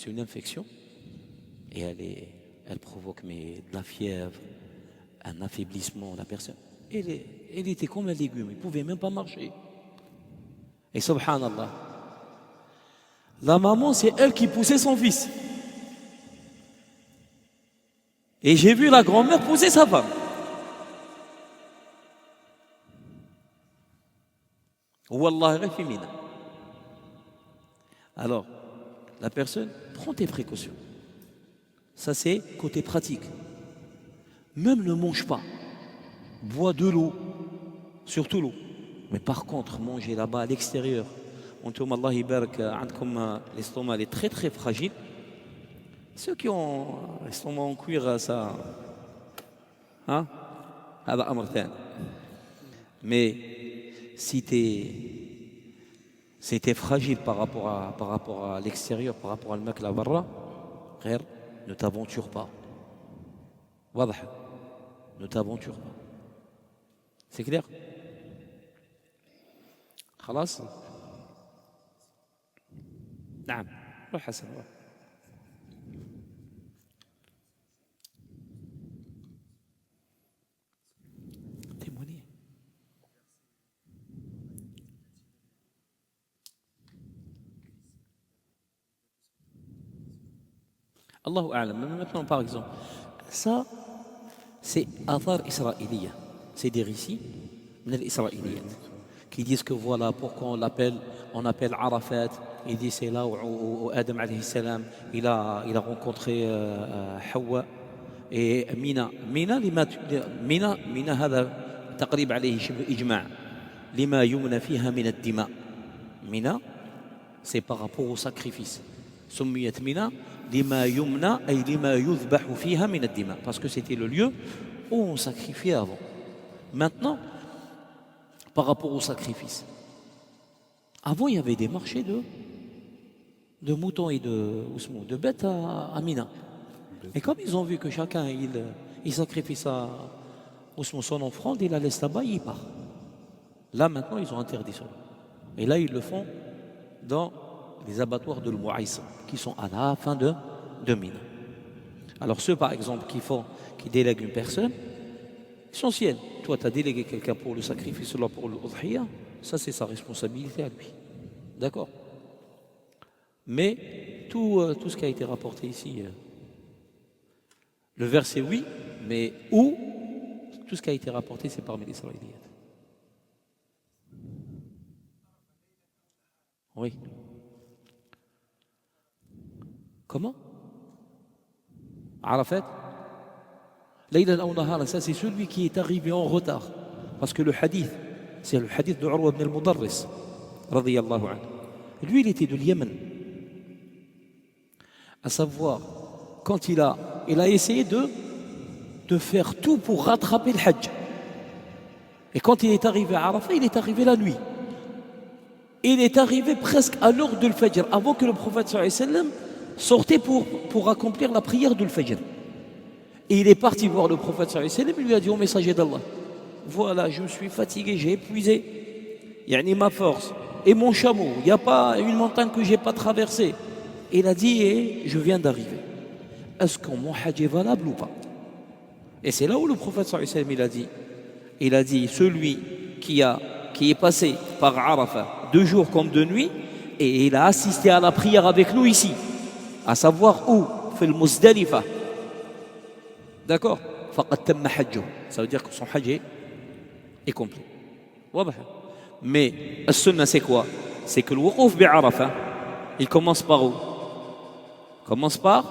une infection et elle provoque de la fièvre, un affaiblissement de la personne. Elle était comme un légume, il ne pouvait même pas marcher. Et subhanallah, la maman, c'est elle qui poussait son fils. Et j'ai vu la grand-mère pousser sa femme. Wallah, féminin. Alors, la personne, prend tes précautions. Ça, c'est côté pratique. Même ne mange pas. Bois de l'eau, surtout l'eau. Mais par contre, manger là-bas à l'extérieur, l'estomac est très très fragile. Ceux qui ont l'estomac en cuir, ça. Hein? Mais si t'es fragile par rapport à l'extérieur, par rapport à le mec là-bas, frère, ne t'aventure pas. Wadah. Ne t'aventure pas. C'est clair? خلاص؟ نعم. روح حسن روح. Témoignez. Allahu A'lam. Maintenant, par exemple, ça, c'est athar israélien. C'est des récits israéliens qui disent que voilà pourquoi on appelle Arafat. Il dit c'est là où Adam alayhi salam il a rencontré Hawa et Mina. Mina هذا تقريب عليه شبه إجماع لما يمنى فيها من الدماء. Mina, c'est par rapport au sacrifice. سميت Mina لما يمنى أي لما يذبح فيها من الدماء parce que c'était le lieu où on sacrifiait avant. Maintenant, par rapport au sacrifice, avant il y avait des marchés de moutons et de bêtes à Mina. Et comme ils ont vu que chacun il sacrifie son offrande, il la laisse là-bas, il part. Là maintenant ils ont interdit ça. Et là ils le font dans les abattoirs de l'Mouaïs qui sont à la fin de Mina. Alors ceux par exemple qui délèguent une personne, essentiel. Toi, tu as délégué quelqu'un pour le sacrifice, là pour l'udhiyya, ça c'est sa responsabilité à lui. D'accord? Mais tout ce qui a été rapporté ici, le verset oui, mais où tout ce qui a été rapporté, c'est parmi les Israéliens. Oui. Comment? Arafat? Laylan ou Nahara, ça c'est celui qui est arrivé en retard. Parce que le hadith, c'est le hadith de Urwa ibn al-Mudarris, radiyallahu anhu. Lui, il était de Yémen. À savoir, quand il a essayé de faire tout pour rattraper le Hajj. Et quand il est arrivé à Arafat, il est arrivé la nuit. Il est arrivé presque à l'heure de l'Fajr, avant que le prophète sallallahu alayhi wa sallam sortait pour accomplir la prière de l'Fajr. Et il est parti voir le prophète sallallahu alayhi wa sallam, il lui a dit: ô messager d'Allah, voilà, je me suis fatigué, j'ai épuisé ma force et mon chameau, il n'y a pas une montagne que je n'ai pas traversée. Et il a dit: et je viens d'arriver. Est-ce que mon hajj est valable ou pas? Et c'est là où le prophète sallallahu alayhi wa sallam il a dit celui qui est passé par Arafat 2 jours comme 2 nuits et il a assisté à la prière avec nous ici, à savoir où? Fil Muzdalifa. D'accord? Faqad tamma hajjuh. Ça veut dire que son hajj est complet. Mais le sunnah c'est quoi? C'est que le wuqouf bi Arafat, il commence par où? Il commence par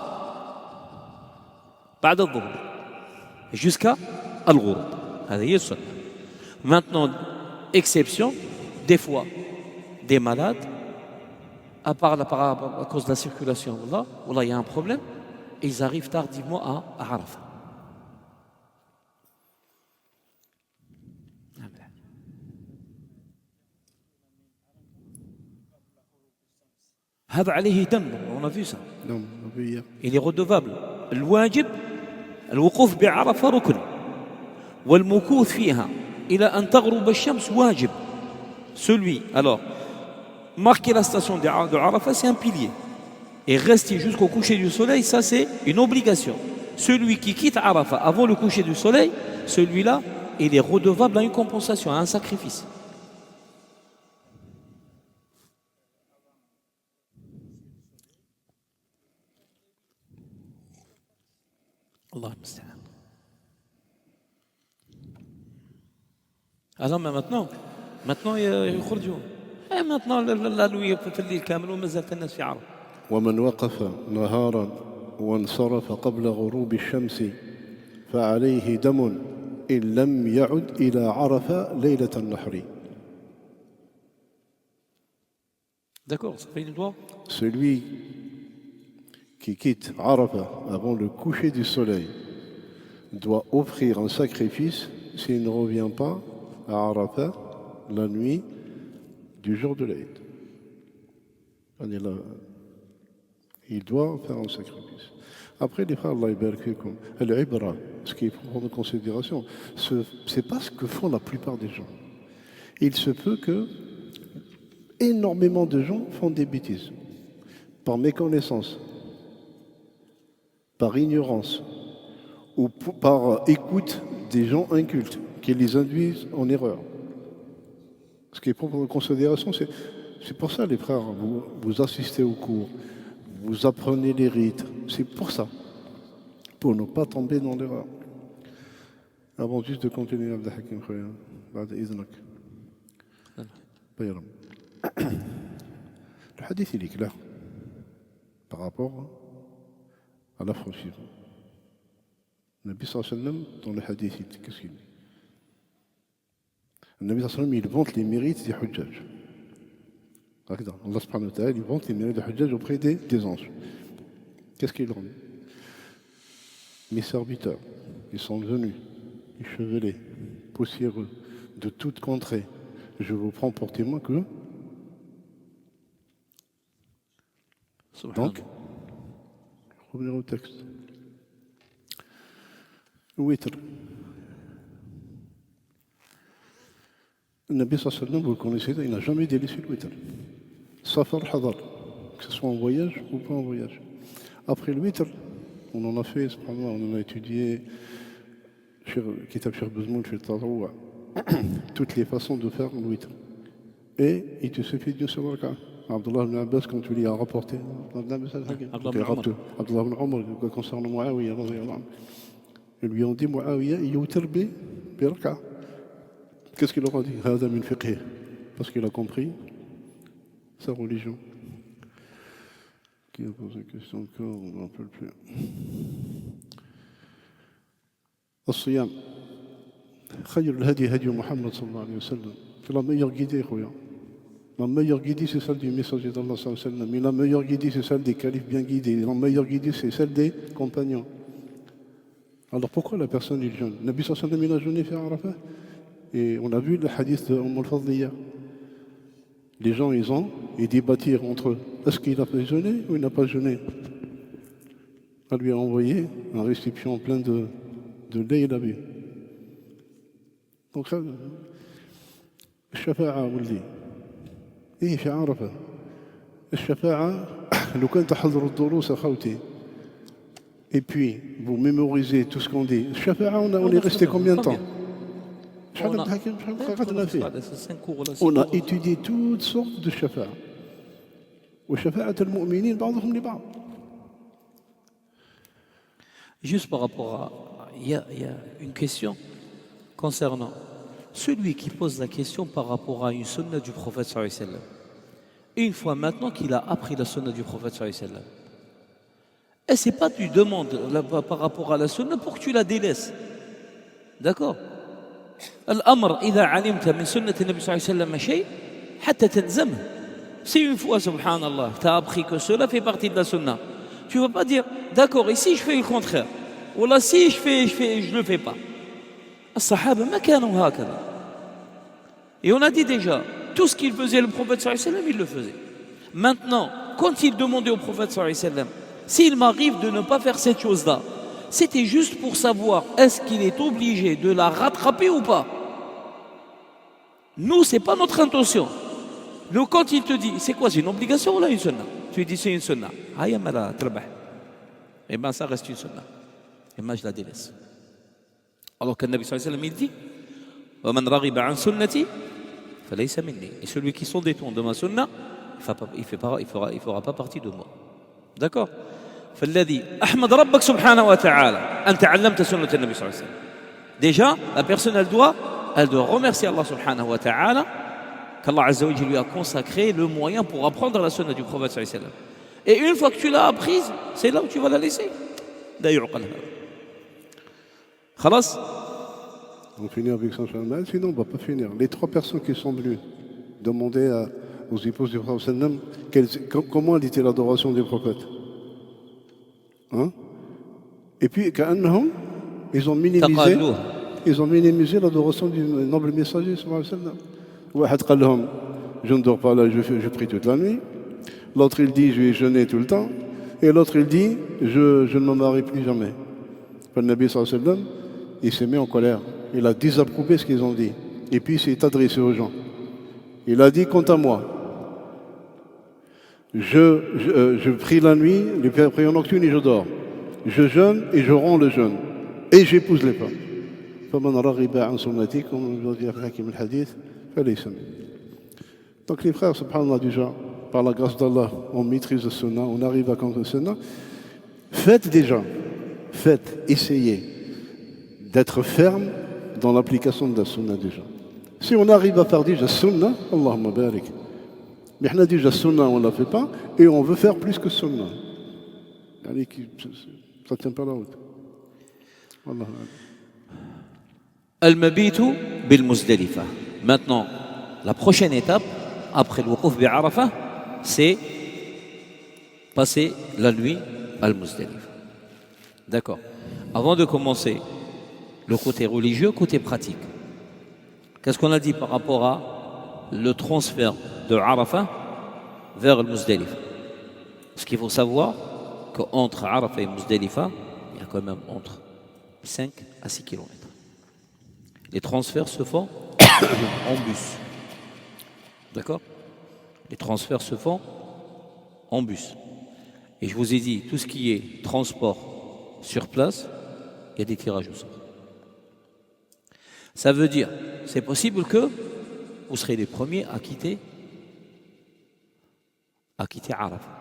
بعد الظهر jusqu'à al-ghurub. هذه هي السنة. Maintenant, exception, des fois, des malades, à cause de la circulation, voilà, il y a un problème, et ils arrivent tardivement à Arafat. هذا عليه دم, on a vu ça. Non, oui. Il est redevable. الواجب الوقوف بعرفة ركن والمكوث فيها إلى أن تغرب الشمس واجب. Celui, alors, marquer la station de Arafat, c'est un pilier. Et rester jusqu'au coucher du soleil, ça c'est une obligation. Celui qui quitte Arafat avant le coucher du soleil, celui-là, il est redevable à une compensation, à un sacrifice. Allah musta'an. Alors mais maintenant يخرجون. maintenant la nuit في الليل كامل وما زالت الناس في عرفة. ومن وقف نهارا وانصرف قبل غروب الشمس فعليه دم إن لم يعد إلى عرفة ليلة النحر. D'accord, ça fait une loi. Celui qui quitte Arafat avant le coucher du soleil doit offrir un sacrifice s'il ne revient pas à Arafat la nuit du jour de l'Aïd. Il doit faire un sacrifice. Après, les frères, Allah ibarkikum, al-ibra, ce qu'il faut prendre en considération, ce n'est pas ce que font la plupart des gens. Il se peut que énormément de gens font des bêtises, par méconnaissance, par ignorance, ou par écoute des gens incultes, qui les induisent en erreur. Ce qui est pour prendre en considération, c'est pour ça, les frères, vous assistez aux cours, vous apprenez les rites, C'est pour ça, pour ne pas tomber dans l'erreur. Avant juste de continuer, Abdel Hakim Khoya, بعد إذنك. Bayram. Le hadith, il est clair par rapport à l'affranchissement. Le Nabi sallallahu alayhi wa sallam, dans le hadith, qu'est-ce qu'il dit? Le Nabi sallallahu alayhi wa sallam, il vante les mérites des hujjaj. Allah subhanahu wa ta'ala, il vante les mérites des hujjaj auprès des anges. Qu'est-ce qu'il leur dit? Mes serviteurs, ils sont venus, échevelés, poussiéreux, de toute contrée. Je vous prends pour témoin que... Donc, revenir au texte. Witr. Le Nabi sallallahu alayhi wa sallam, vous le connaissez, il n'a jamais délaissé le witr. Safar hadar, que ce soit en voyage ou pas en voyage. Après le witr, on en a fait, on en a étudié, Kitab Cheikh Bouzmoul, chez Tadroua, toutes les façons de faire le witr. Et il te suffit d'une seule raka. Abdullah ibn Abbas, quand tu lui as rapporté, Abdullah ibn Omar, concernant Muawiyah, ils lui ont dit Muawiyah, yutir bi raka. Qu'est-ce qu'il leur a dit? Hada min fiqh. Parce qu'il a compris sa religion. Qui a posé la question encore? On ne me rappelle plus. الصيام خير الهدي هدي محمد صلى الله عليه وسلم. C'est la meilleure guidée, Khoya. La meilleure guidée, c'est celle du messager d'Allah sallallahu alayhi wa sallam. Mais la meilleure guidée, c'est celle des califes bien guidés. La meilleure guidée, c'est celle des compagnons. Alors pourquoi la personne est jeune? Nabi sallallahu alayhi wa sallam, il a jeûné fait Arafat. Et on a vu le hadith de al-Fadliya. Les gens, ils débattirent entre eux. Est-ce qu'il a pas jeûné ou il n'a pas jeûné? On lui a envoyé un récipient plein de lait, il a bu. Donc, الشفاعة ولدي إيه في عرفة الشفاعة لو كان تحضر الدروس أخوتي et puis vous mémorisez tout ce qu'on dit. الشفاعة on est resté combien de temps? On a étudié toutes sortes de shafa'a. وشفاعة المؤمنين بعضهم لبعض. Juste par rapport à... Il y a une question concernant celui qui pose la question par rapport à une sunna du prophète sallallahu alayhi wa sallam. Une fois maintenant qu'il a appris la sunna du prophète sallallahu alayhi wa sallam, et c'est pas tu demandes par rapport à la sunna pour que tu la délaisses. D'accord? الأمر إذا علمت من سنة النبي صلى الله عليه وسلم شيء حتى تلزمه. Si une fois, subhanallah, tu as appris que cela fait partie de la sunna, tu ne vas pas dire, d'accord, ici je fais le contraire. Ou là, si je ne le fais pas. الصحابة ما كانوا هكذا. Et on a dit déjà, tout ce qu'il faisait le prophète sallallahu alayhi wa sallam, il le faisait. Maintenant, quand il demandait au prophète sallallahu alayhi wa sallam, s'il m'arrive de ne pas faire cette chose-là, c'était juste pour savoir est-ce qu'il est obligé de la rattraper ou pas. Nous, ce n'est pas notre intention. Donc quand il te dit, c'est quoi, c'est une obligation ou là une sunna? Tu lui dis, c'est une sunna. Eh bien, ça reste une sunna. Et moi, je la délaisse. Alors que le Nabi sallallahu alayhi wa sallam, il dit, وَمَنْ رَغِبَ عَنْ سُنَّتِي فَلَيْسَ مِنِّي. Et celui qui s'en détourne de ma sunna, il ne fera pas partie de moi. D'accord? فالذي أحمد ربك سبحانه وتعالى أن تعلمت سنة النبي صلى الله عليه وسلم. Déjà, la personne, elle doit remercier Allah subhanahu wa ta'ala qu'Allah Azza wa Jalla lui a consacré le moyen pour apprendre la sunna du prophète sallallahu alayhi wa sallam. Et une fois que tu l'as apprise, c'est là où tu vas la laisser. لا يعقل هذا. خلاص. On finit avec ça, sinon on ne va pas finir. Les trois personnes qui sont venues demander aux épouses du prophète sallallahu alayhi wa sallam comment était l'adoration du prophète. Hein? Et puis, ils ont minimisé l'adoration du noble messager. Je ne dors pas là, je prie toute la nuit. L'autre, il dit, je vais jeûner tout le temps. Et l'autre, il dit, je ne me marie plus jamais. Le Nabi sallallahu alayhi wa sallam, il s'est mis en colère. Il a désapprouvé ce qu'ils ont dit. Et puis, il s'est adressé aux gens. Il a dit, quant à moi, je prie la nuit, les prières nocturnes et je dors. Je jeûne et je romps le jeûne. Et j'épouse les femmes. فمن رغب عن سنتي, comme le dit Hakim al-Hadith, فليس مني. Donc les frères, subhanallah, déjà, par la grâce d'Allah, on maîtrise le sunnah, on arrive à comprendre le sunnah. Faites déjà, essayez d'être ferme dans l'application de la sunna déjà. Si on arrive à faire déjà sunna, Allahumma barik. Mais on a déjà sunna, on ne la fait pas, et on veut faire plus que sunna. Allez, ça ne tient pas la route. Wallah. Al-mabitu bil-Muzdalifa. Maintenant, la prochaine étape, après le Waquf bi-Arafah, c'est passer la nuit à Al-Muzdalifa. D'accord. Avant de commencer le côté religieux, côté pratique, qu'est-ce qu'on a dit par rapport à le transfert de Arafah vers Al-Muzdalifa? Ce qu'il faut savoir, qu'entre Arafah et Muzdalifa, il y a quand même entre 5 à 6 kilomètres. Les transferts se font en bus. D'accord? Les transferts se font en bus. Et je vous ai dit, tout ce qui est transport sur place, il y a des tirages au sort. Ça veut dire, c'est possible que vous serez les premiers à quitter Arafah.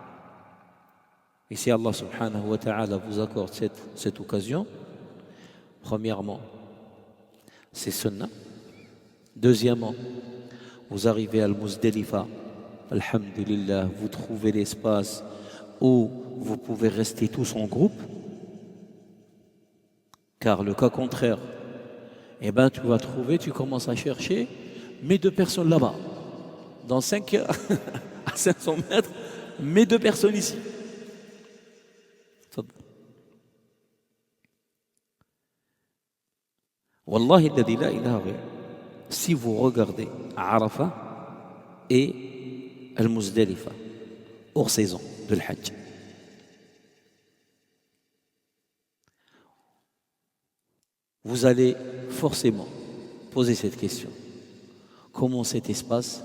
Et si Allah subhanahu wa ta'ala vous accorde cette occasion, premièrement, c'est sunnah. Deuxièmement, vous arrivez à Al-Muzdalifa, alhamdulillah, vous trouvez l'espace où vous pouvez rester tous en groupe, car le cas contraire, eh ben, tu vas trouver, tu commences à chercher, mais 2 personnes là-bas, dans 5 à 500 mètres, mais 2 personnes ici. Wallahi alladhi la ilaha ghayr. Si vous regardez Arafah et Al-Muzdalifa hors saison de l'Hajj, vous allez forcément poser cette question. Comment cet espace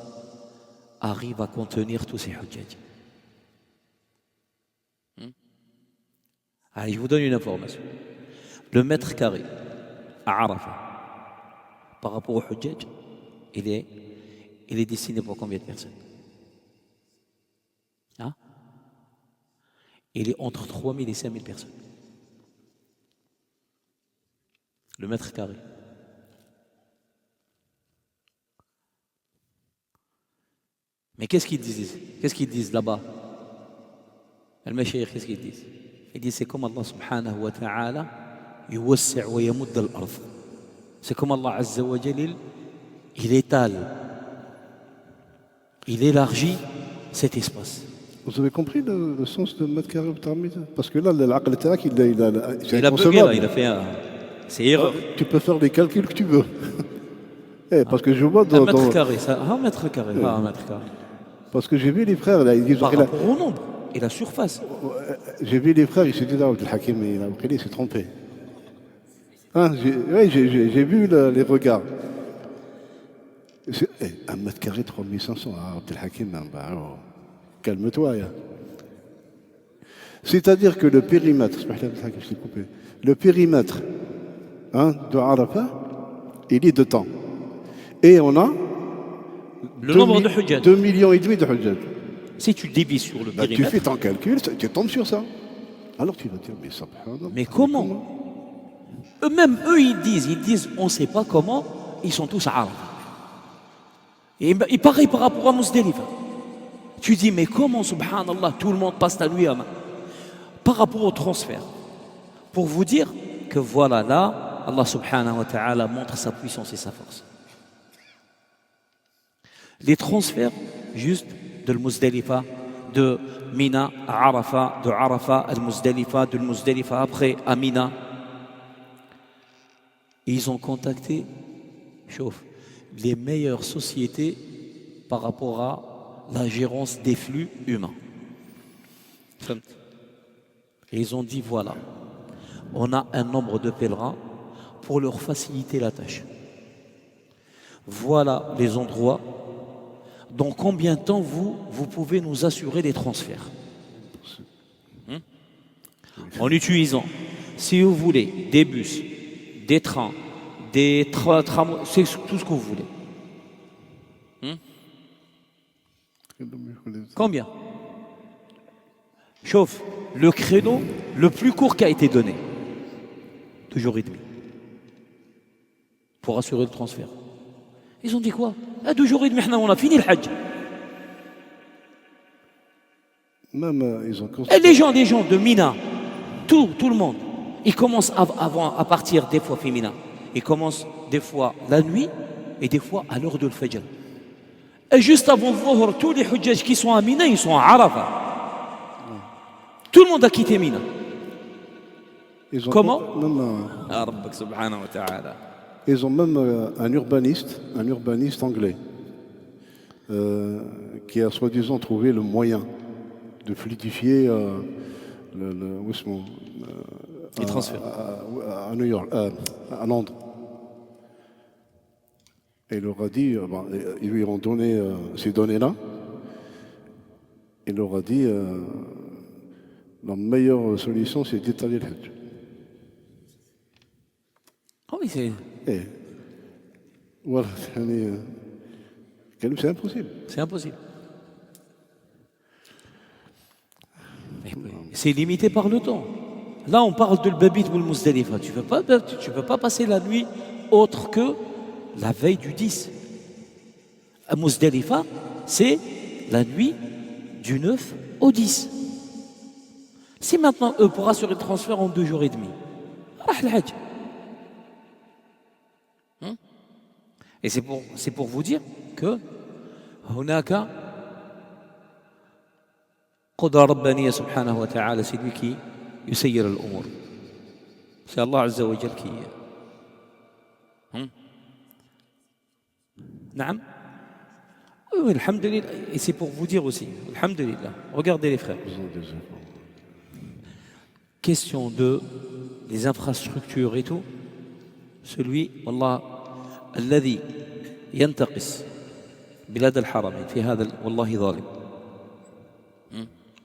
arrive à contenir tous ces Hujjaj? Allez, je vous donne une information. Le mètre carré à Arafah, par rapport au Hujjaj, il est destiné pour combien de personnes? Hein? Il est entre 3000 et 5000 personnes. Le mètre carré. Mais qu'est-ce qu'ils disent? Qu'est-ce qu'ils disent là-bas? Al-Mashayikh, qu'est-ce qu'ils disent? Ils disent c'est comme Allah subhanahu wa ta'ala yuwassi' wa yamudd al-ard. C'est comme Allah azza wa jalla, il étale, il élargit cet espace. Vous avez compris le sens de mètre carré au Tarmid? Parce que là, l'aql ta'ak, il a bugué là, il a fait un... C'est erreur. Tu peux faire les calculs que tu veux. Parce que je vois dans... Un mètre carré, ça, un mètre carré, pas un mètre carré. Parce que j'ai vu les frères, là, ils disent... Par rapport au nombre et la surface. J'ai vu les frères, ils se disent, ah, le Hakim, il s'est trompé. Hein, j'ai vu les regards. 1 mètre carré, 3500. Ah, Abdel Hakim, bah, oh, calme-toi. C'est-à-dire que le périmètre, le périmètre de Arafah, il est de temps. Et on a le nombre de Hujjaj. 2,5 millions de Hujjaj. Si tu divises sur le périmètre... Tu fais ton calcul, tu tombes sur ça. Alors tu vas dire, mais ça... Mais comment? Eux-mêmes, ils disent, on ne sait pas comment, ils sont tous à Arafah. Et pareil par rapport à Muzdalifa. Tu dis, mais comment, subhanallah, tout le monde passe la nuit à main? Par rapport au transfert. Pour vous dire que voilà, là, Allah subhanahu wa ta'ala montre sa puissance et sa force. Les transferts, juste de Muzdalifa, de Mina à Arafah, de Arafah à Muzdalifa, de Muzdalifa après à Mina. Ils ont contacté, les meilleures sociétés par rapport à la gérance des flux humains. Et ils ont dit, voilà, on a un nombre de pèlerins pour leur faciliter la tâche. Voilà les endroits. Dans combien de temps vous pouvez nous assurer des transferts? En utilisant, si vous voulez, des bus, des trains, des tramways, c'est tout ce que vous voulez. Combien? Chauffe, le créneau le plus court qui a été donné, 2 jours et demi, pour assurer le transfert. Ils ont dit quoi? 2 jours et demi, on a fini le Hajj. Même, ils ont Et les gens de Mina, tout le monde, ils commencent à partir des fois Mina. Ils commencent des fois la nuit et des fois à l'heure de l'Fajr. Et juste avant le Dhuhr, tous les Hujjaj qui sont à Mina, ils sont à Arafah. Tout le monde a quitté Mina. Comment? Ils ont même un urbaniste anglais qui a soi-disant trouvé le moyen de fluidifier les transferts à New York, à Londres. Et il leur a dit, ils lui ont donné ces données-là. Il leur a dit, la meilleure solution, c'est d'étaler le Hajj. Oh oui, c'est... Et voilà, c'est impossible. C'est impossible. C'est limité par le temps. Là, on parle de l'Mabit ou le Muzdalifa. Tu ne peux pas passer la nuit autre que la veille du 10. À Muzdalifa, c'est la nuit du 9 au 10. Si maintenant, eux, pour assurer le transfert en 2 jours et demi, et c'est pour vous dire que هناك قدرة ربانية سبحانه وتعالى, c'est lui qui يسير الأمور. C'est Allah Azza wa Jal qui... Naam. Oui, alhamdulillah. Et c'est pour vous dire aussi, alhamdulillah. Regardez les frères. Question de les infrastructures et tout. Celui, والله الذي ينتقص بلاد الحرمين في هذا والله ظالم.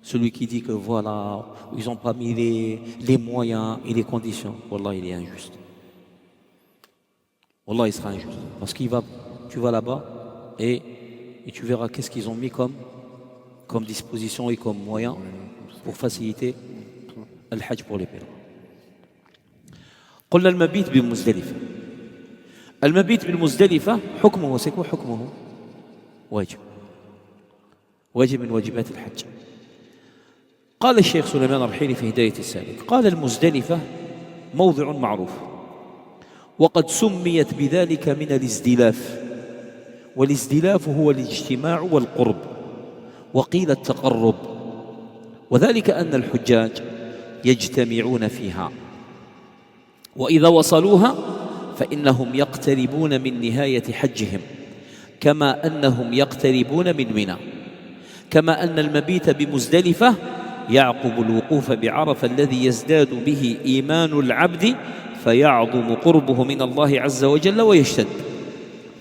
Celui qui dit que voilà, ils n'ont pas mis les moyens et les conditions, wallah, il est injuste. Wallah, il sera injuste. Parce tu vas là-bas et tu verras qu'est-ce qu'ils ont mis comme disposition et comme moyen pour faciliter le Hajj pour les pèlerins. قلنا المبيت بمزدلفة. المبيت بالمزدلفة حكمه c'est quoi حكمه؟ واجب من واجبات الحج. قال الشيخ سليمان الرحيلي في هداية السالك قال المزدلفة موضع معروف وقد سميت بذلك من الازدلاف والازدلاف هو الاجتماع والقرب وقيل التقرب وذلك أن الحجاج يجتمعون فيها وإذا وصلوها فإنهم يقتربون من نهاية حجهم كما أنهم يقتربون من منى كما أن المبيت بمزدلفة يعقب الوقوف بعرفة الذي يزداد به إيمان العبد فيعظم قربه من الله عز وجل ويشتد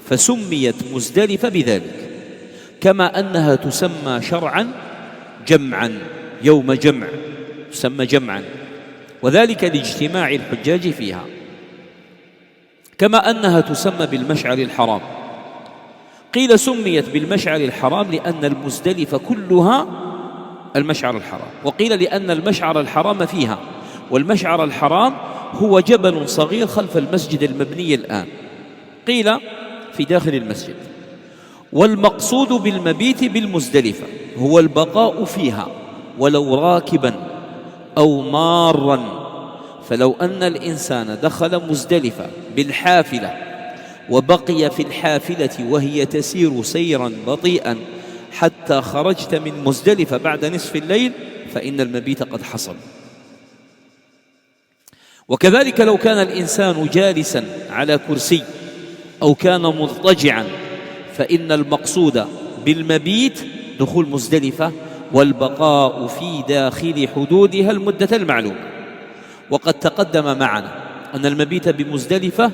فسميت مزدلفة بذلك كما أنها تسمى شرعا جمعا يوم جمع تسمى جمعا وذلك لاجتماع الحجاج فيها كما أنها تسمى بالمشعر الحرام قيل سميت بالمشعر الحرام لأن المزدلفة كلها المشعر الحرام وقيل لأن المشعر الحرام فيها والمشعر الحرام هو جبل صغير خلف المسجد المبني الآن قيل في داخل المسجد والمقصود بالمبيت بالمزدلفة هو البقاء فيها ولو راكبا أو مارا فلو أن الإنسان دخل مزدلفة بالحافلة وبقي في الحافلة وهي تسير سيرا بطيئا حتى خرجت من مزدلفة بعد نصف الليل فإن المبيت قد حصل وكذلك لو كان الإنسان جالسا على كرسي أو كان مضطجعا فإن المقصود بالمبيت دخول مزدلفة والبقاء في داخل حدودها المدة المعلومة وقد تقدم معنا أن المبيت بمزدلفة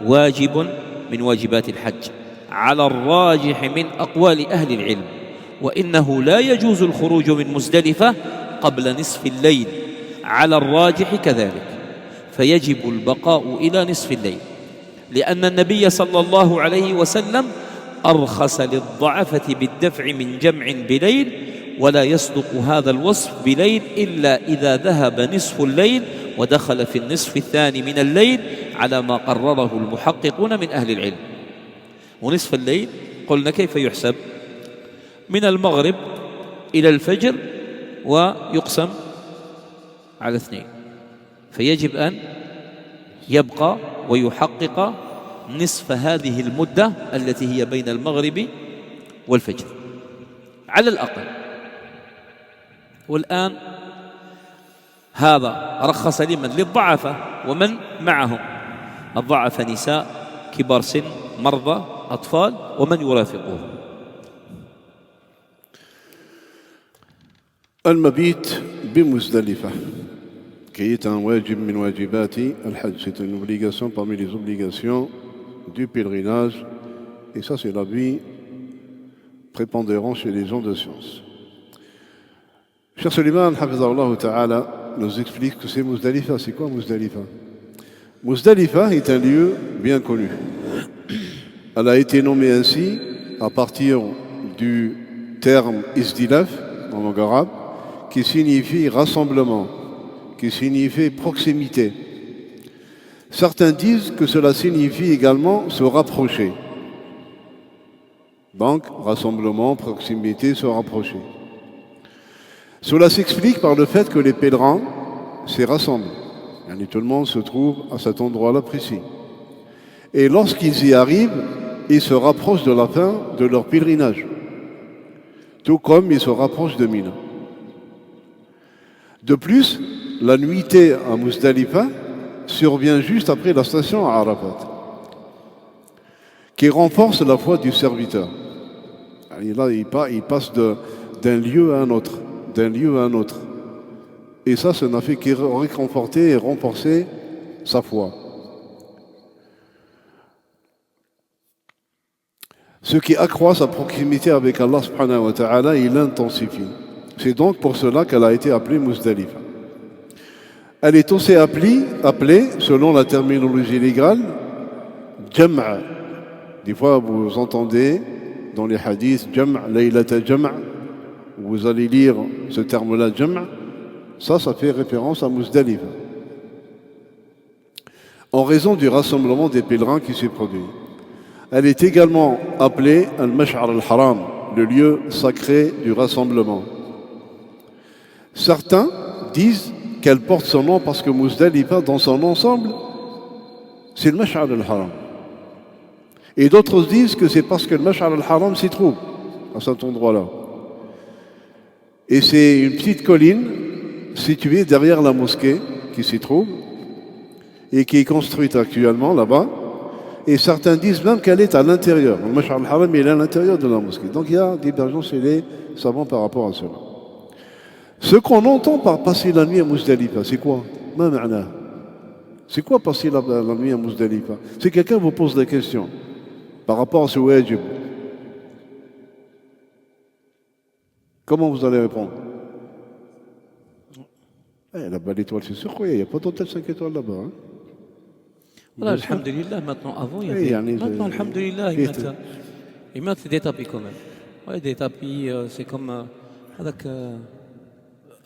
واجب من واجبات الحج على الراجح من أقوال أهل العلم وإنه لا يجوز الخروج من مزدلفة قبل نصف الليل على الراجح كذلك فيجب البقاء إلى نصف الليل لأن النبي صلى الله عليه وسلم أرخص للضعفة بالدفع من جمع بليل ولا يصدق هذا الوصف بليل إلا إذا ذهب نصف الليل ودخل في النصف الثاني من الليل على ما قرره المحققون من أهل العلم. ونصف الليل قلنا كيف يحسب؟ من المغرب إلى الفجر ويقسم على 2، فيجب أن يبقى ويحقق نصف هذه المدة التي هي بين المغرب والفجر على الأقل. والآن هذا رخص لمن؟ للضعفاء ومن معهم. الضعفاء نساء، كبار سن، مرضى، أطفال، ومن يرافقهم. المبيت بمزدلفة qui est un wajib min wajibati al-hajj. C'est une obligation parmi les obligations du pèlerinage, et ça c'est l'avis prépondérant chez les gens de science. Cheikh Suleiman Hafizahullah Ta'ala nous explique que c'est Muzdalifa. C'est quoi Muzdalifa? Muzdalifa est un lieu bien connu. Elle a été nommée ainsi à partir du terme isdilaf en langue arabe, qui signifie rassemblement, qui signifie proximité. Certains disent que cela signifie également se rapprocher. Donc, rassemblement, proximité, se rapprocher. Cela s'explique par le fait que les pèlerins s'y rassemblent. Et tout le monde se trouve à cet endroit-là précis. Et lorsqu'ils y arrivent, ils se rapprochent de la fin de leur pèlerinage. Tout comme ils se rapprochent de Mina. De plus, la nuitée à Muzdalifa survient juste après la station à Arafat, qui renforce la foi du serviteur. Et là, il passe d'un lieu à un autre, d'un lieu à un autre. Et ça n'a fait que réconforter et renforcer sa foi. Ce qui accroît sa proximité avec Allah subhanahu wa ta'ala, il l'intensifie. C'est donc pour cela qu'elle a été appelée Muzdalifa. Elle est aussi appelée, selon la terminologie légale, Jam'a. Des fois, vous entendez dans les hadiths Jam'a, Laylata Jam'a, vous allez lire ce terme-là, Jam'a, ça fait référence à Muzdalifa. En raison du rassemblement des pèlerins qui s'est produit. Elle est également appelée Al-Mash'ar al-Haram, le lieu sacré du rassemblement. Certains disent qu'elle porte son nom parce que Muzdalifa, dans son ensemble, c'est le Mash'ar al-Haram. Et d'autres disent que c'est parce que le Mash'ar al-Haram s'y trouve, à cet endroit-là. Et c'est une petite colline située derrière la mosquée qui s'y trouve et qui est construite actuellement là-bas. Et certains disent même qu'elle est à l'intérieur. Le Mash'ar al-Haram est à l'intérieur de la mosquée. Donc il y a divergences chez les savants par rapport à cela. Ce qu'on entend par passer la nuit à Muzdalifa, c'est quoi? C'est quoi passer la nuit à Muzdalifa? Si quelqu'un vous pose la question par rapport à ce wajib, comment vous allez répondre? Là-bas, l'étoile, c'est sur quoi? Il n'y a pas d'hôtel 5 étoiles là-bas. Hein? Voilà, alhamdulillah, maintenant, avant, il y avait. Maintenant, alhamdulillah, ils mettent des tapis quand même. Oui, des tapis, c'est comme avec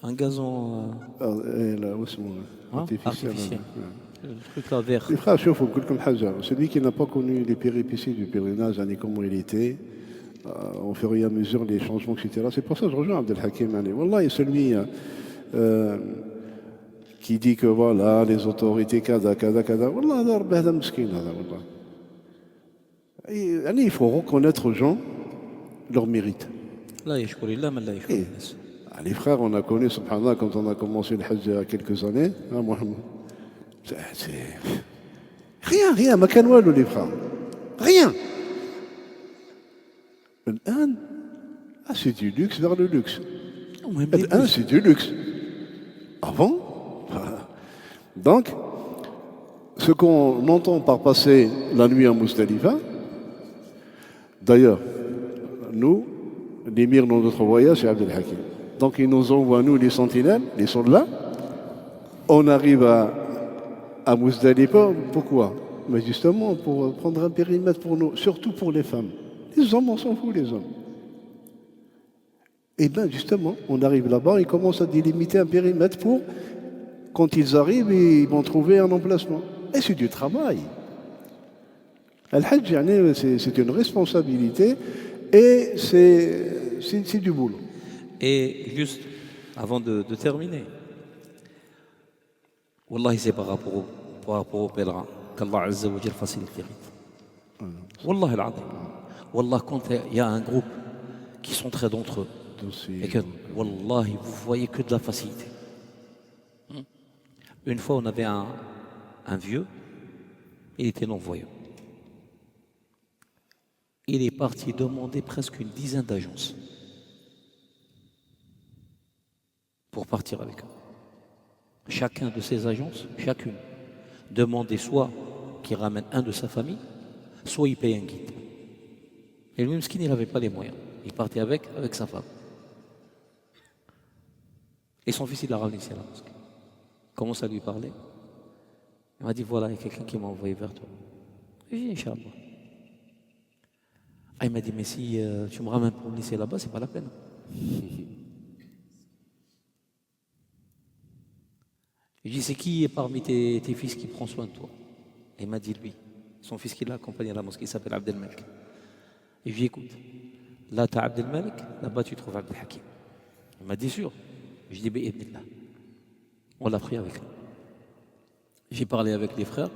un gazon artificiel. Le truc là vert. Les frères, celui qui n'a pas connu les péripéties du pèlerinage, comment il était, au fur et à mesure, les changements, etc. C'est pour ça que je rejoins Abdelhakim. Wallah, celui qui dit que voilà, les autorités, kada. Wallah, il faut reconnaître aux gens leur mérite. Les frères, on a connu, subhanallah, quand on a commencé le hajj il y a quelques années, hein, Mohamed. C'est rien, makanoualou les frères. Rien. C'est du luxe vers le luxe. C'est du luxe. Avant, donc, ce qu'on entend par passer la nuit à Muzdalifa, d'ailleurs, nous, l'émir de notre voyage, c'est Abdelhakim. Donc, il nous envoie, nous, les sentinelles, les soldats. On arrive à Muzdalifa, pourquoi? Mais justement, pour prendre un périmètre pour nous, surtout pour les femmes. Les hommes, on s'en fout, les hommes. Et bien justement, on arrive là-bas, ils commencent à délimiter un périmètre pour, quand ils arrivent, ils vont trouver un emplacement. Et c'est du travail. Al-Hajj, c'est une responsabilité et c'est du boulot. Et juste avant de terminer, Wallahi, c'est par rapport aux pèlerins qu'Allah Azza wa Jal facilite les rites. Wallah al-Azim. Wallah, quand il y a un groupe qui s'entraide entre eux, et que, Wallahi, vous voyez que de la facilité. Une fois, on avait un vieux, il était non-voyant. Il est parti demander presque une dizaine d'agences pour partir avec eux. Chacun de ces agences, chacune, demandait soit qu'il ramène un de sa famille, soit il paye un guide. Et lui, Mskin, il n'avait pas les moyens. Il partait avec sa femme. Et son fils, il l'a ramené ici à la mosquée. Il commence à lui parler. Il m'a dit, voilà, il y a quelqu'un qui m'a envoyé vers toi. J'ai dit, Inch'Allah. Ah, il m'a dit, mais si tu me ramènes pour me laisser là-bas, c'est pas la peine. Je dis, c'est qui parmi tes fils qui prend soin de toi? Et il m'a dit, lui. Son fils qui l'a accompagné à la mosquée, il s'appelle Abdel Malik. Et je lui ai dit, écoute, là, tu as Abdel Malik, là-bas, tu trouves Abdel Hakim. Il m'a dit, sûr. Je lui ai dit, bi'idnillah. On l'a pris avec nous. J'ai parlé avec les frères.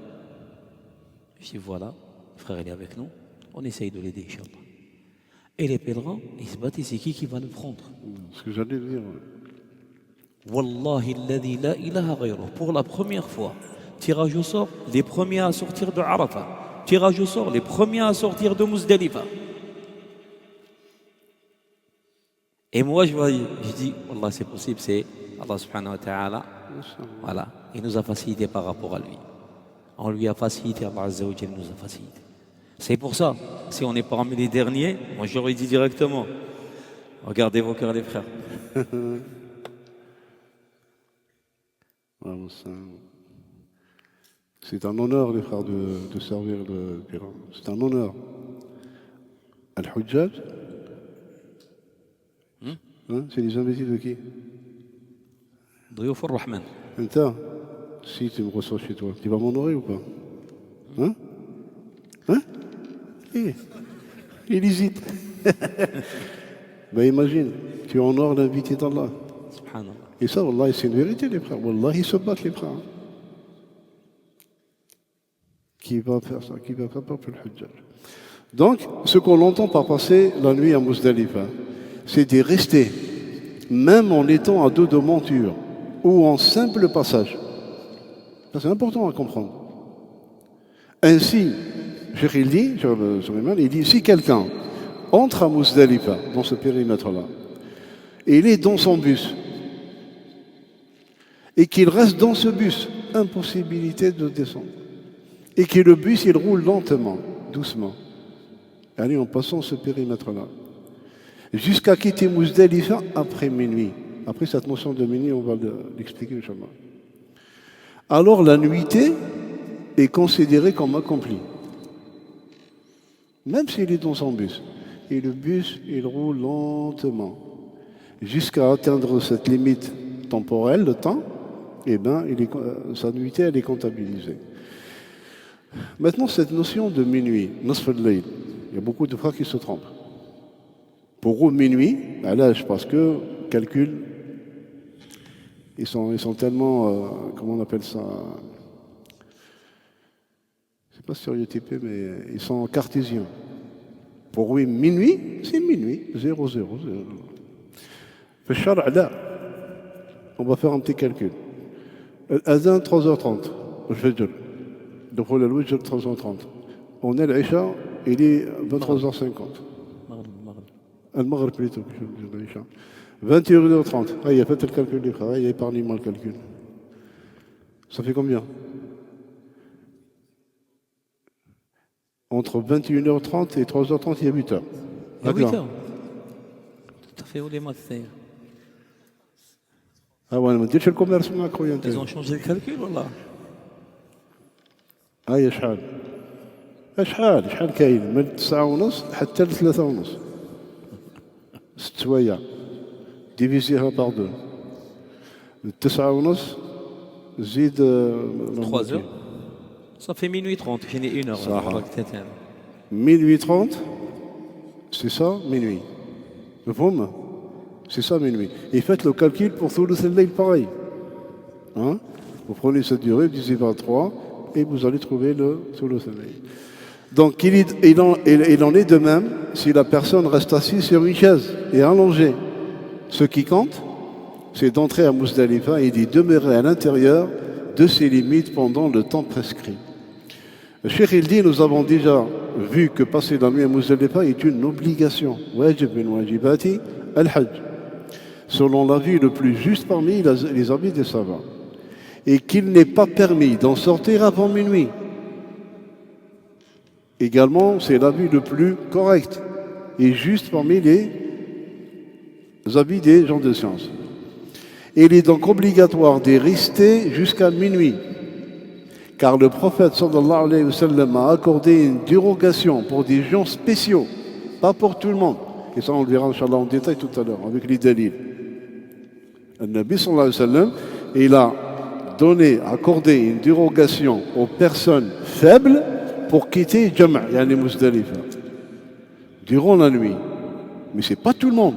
Je dis, voilà, le frère, il est avec nous. On essaye de l'aider, Inch'Allah. Et les pèlerins, ils se battent, et c'est qui va le prendre? Ce que j'allais dire. Wallahi alladhi la ilaha ghayruh. Pour la première fois, tirage au sort, les premiers à sortir de Arafat. Tirage au sort, les premiers à sortir de Muzdalifa. Et moi, je dis, Wallah, c'est possible, c'est Allah subhanahu wa ta'ala. Voilà, il nous a facilité par rapport à lui. On lui a facilité, Allah Azza wa Jal nous a facilité. C'est pour ça, si on est parmi les derniers, moi j'aurais dit directement, regardez vos cœurs les frères. C'est un honneur, les frères, de servir le pèlerin. C'est un honneur. Al-Hujjaj, c'est les invités de qui? Diouf al-Rahman. Enta, si tu me reçois chez toi, tu vas m'honorer ou pas? Hein? Hein? Il hésite. Ben imagine, tu honores l'invité d'Allah. Subhanallah. Et ça, Wallah, c'est une vérité, les frères. Wallah, ils se battent, les frères. Qui va faire ça? Qui va faire pour le Hujjaj? Donc, ce qu'on entend par passer la nuit à Muzdalifa, c'est de rester, même en étant à dos de monture ou en simple passage. Ça, c'est important à comprendre. Ainsi, Cheikh il dit, si quelqu'un entre à Muzdalifa, dans ce périmètre-là, et il est dans son bus, et qu'il reste dans ce bus, impossibilité de descendre. Et que le bus, il roule lentement, doucement. Allez, en passant ce périmètre-là. Jusqu'à quitter Muzdalifa après minuit. Après cette notion de minuit, on va l'expliquer, Inch'Allah. Alors la nuitée est considérée comme accomplie. Même s'il est dans son bus. Et le bus, il roule lentement. Jusqu'à atteindre cette limite temporelle, le temps, eh bien, sa nuitée, elle est comptabilisée. Maintenant, cette notion de minuit, Nasf al-Layl, il y a beaucoup de frères qui se trompent. Pour eux, minuit, à l'âge, parce que, calcul, ils sont tellement, comment on appelle ça, c'est pas stéréotypé, mais ils sont cartésiens. Pour eux, minuit, c'est minuit, 0, 0, 0. Fait Shar' là, on va faire un petit calcul. L'Azan, 3h30, le Fajr. Donc, le Wajr, 3h30. On est l'Isha, il est 23h50. Al-Maghrib plutôt, je dis l'Isha. 21h30. Ah, il a fait le calcul des frères, il a épargné moi le calcul. Ça fait combien? Entre 21h30 et 3h30, il y a 8 heures. Il y a 8 heures. Tout à fait, où les maths, Ah ouais, mais dis-le commerce macro. Ils ont changé le calcul, voilà. Ah, il y a شحال شحال كاين من 9:30 حتى ل 3:30 6 سوايع divisez par 2. 9:30 زيد 3 heures. Ça fait minuit 30, fini 1 heure. صح. Minuit 30, c'est ça, minuit. مفهوم? C'est ça, minuit. Et faites le calcul pour ثلث الليل pareil. Hein? Vous prenez cette durée, vous divisez par 3, et vous allez trouver le ثلث الليل. Donc il en est de même si la personne reste assise sur une chaise et allongée. Ce qui compte, c'est d'entrer à Muzdalifa et d'y demeurer à l'intérieur de ses limites pendant le temps prescrit. Le Cheikh il dit, nous avons déjà vu que passer la nuit à Muzdalifa est une obligation. Wajib min wajibati al-hajj. Selon l'avis le plus juste parmi les avis des savants. Et qu'il n'est pas permis d'en sortir avant minuit. Également, c'est l'avis le plus correct et juste parmi les avis des gens de science. Il est donc obligatoire d'y rester jusqu'à minuit. Car le prophète sallallahu alayhi wa sallam a accordé une dérogation pour des gens spéciaux, pas pour tout le monde. Et ça, on le verra inchallah en détail tout à l'heure, avec les dalils. Le Nabi sallallahu alayhi wa sallam, il a accordé une dérogation aux personnes faibles pour quitter Jama', yani Muzdalifa, durant la nuit. Mais ce n'est pas tout le monde.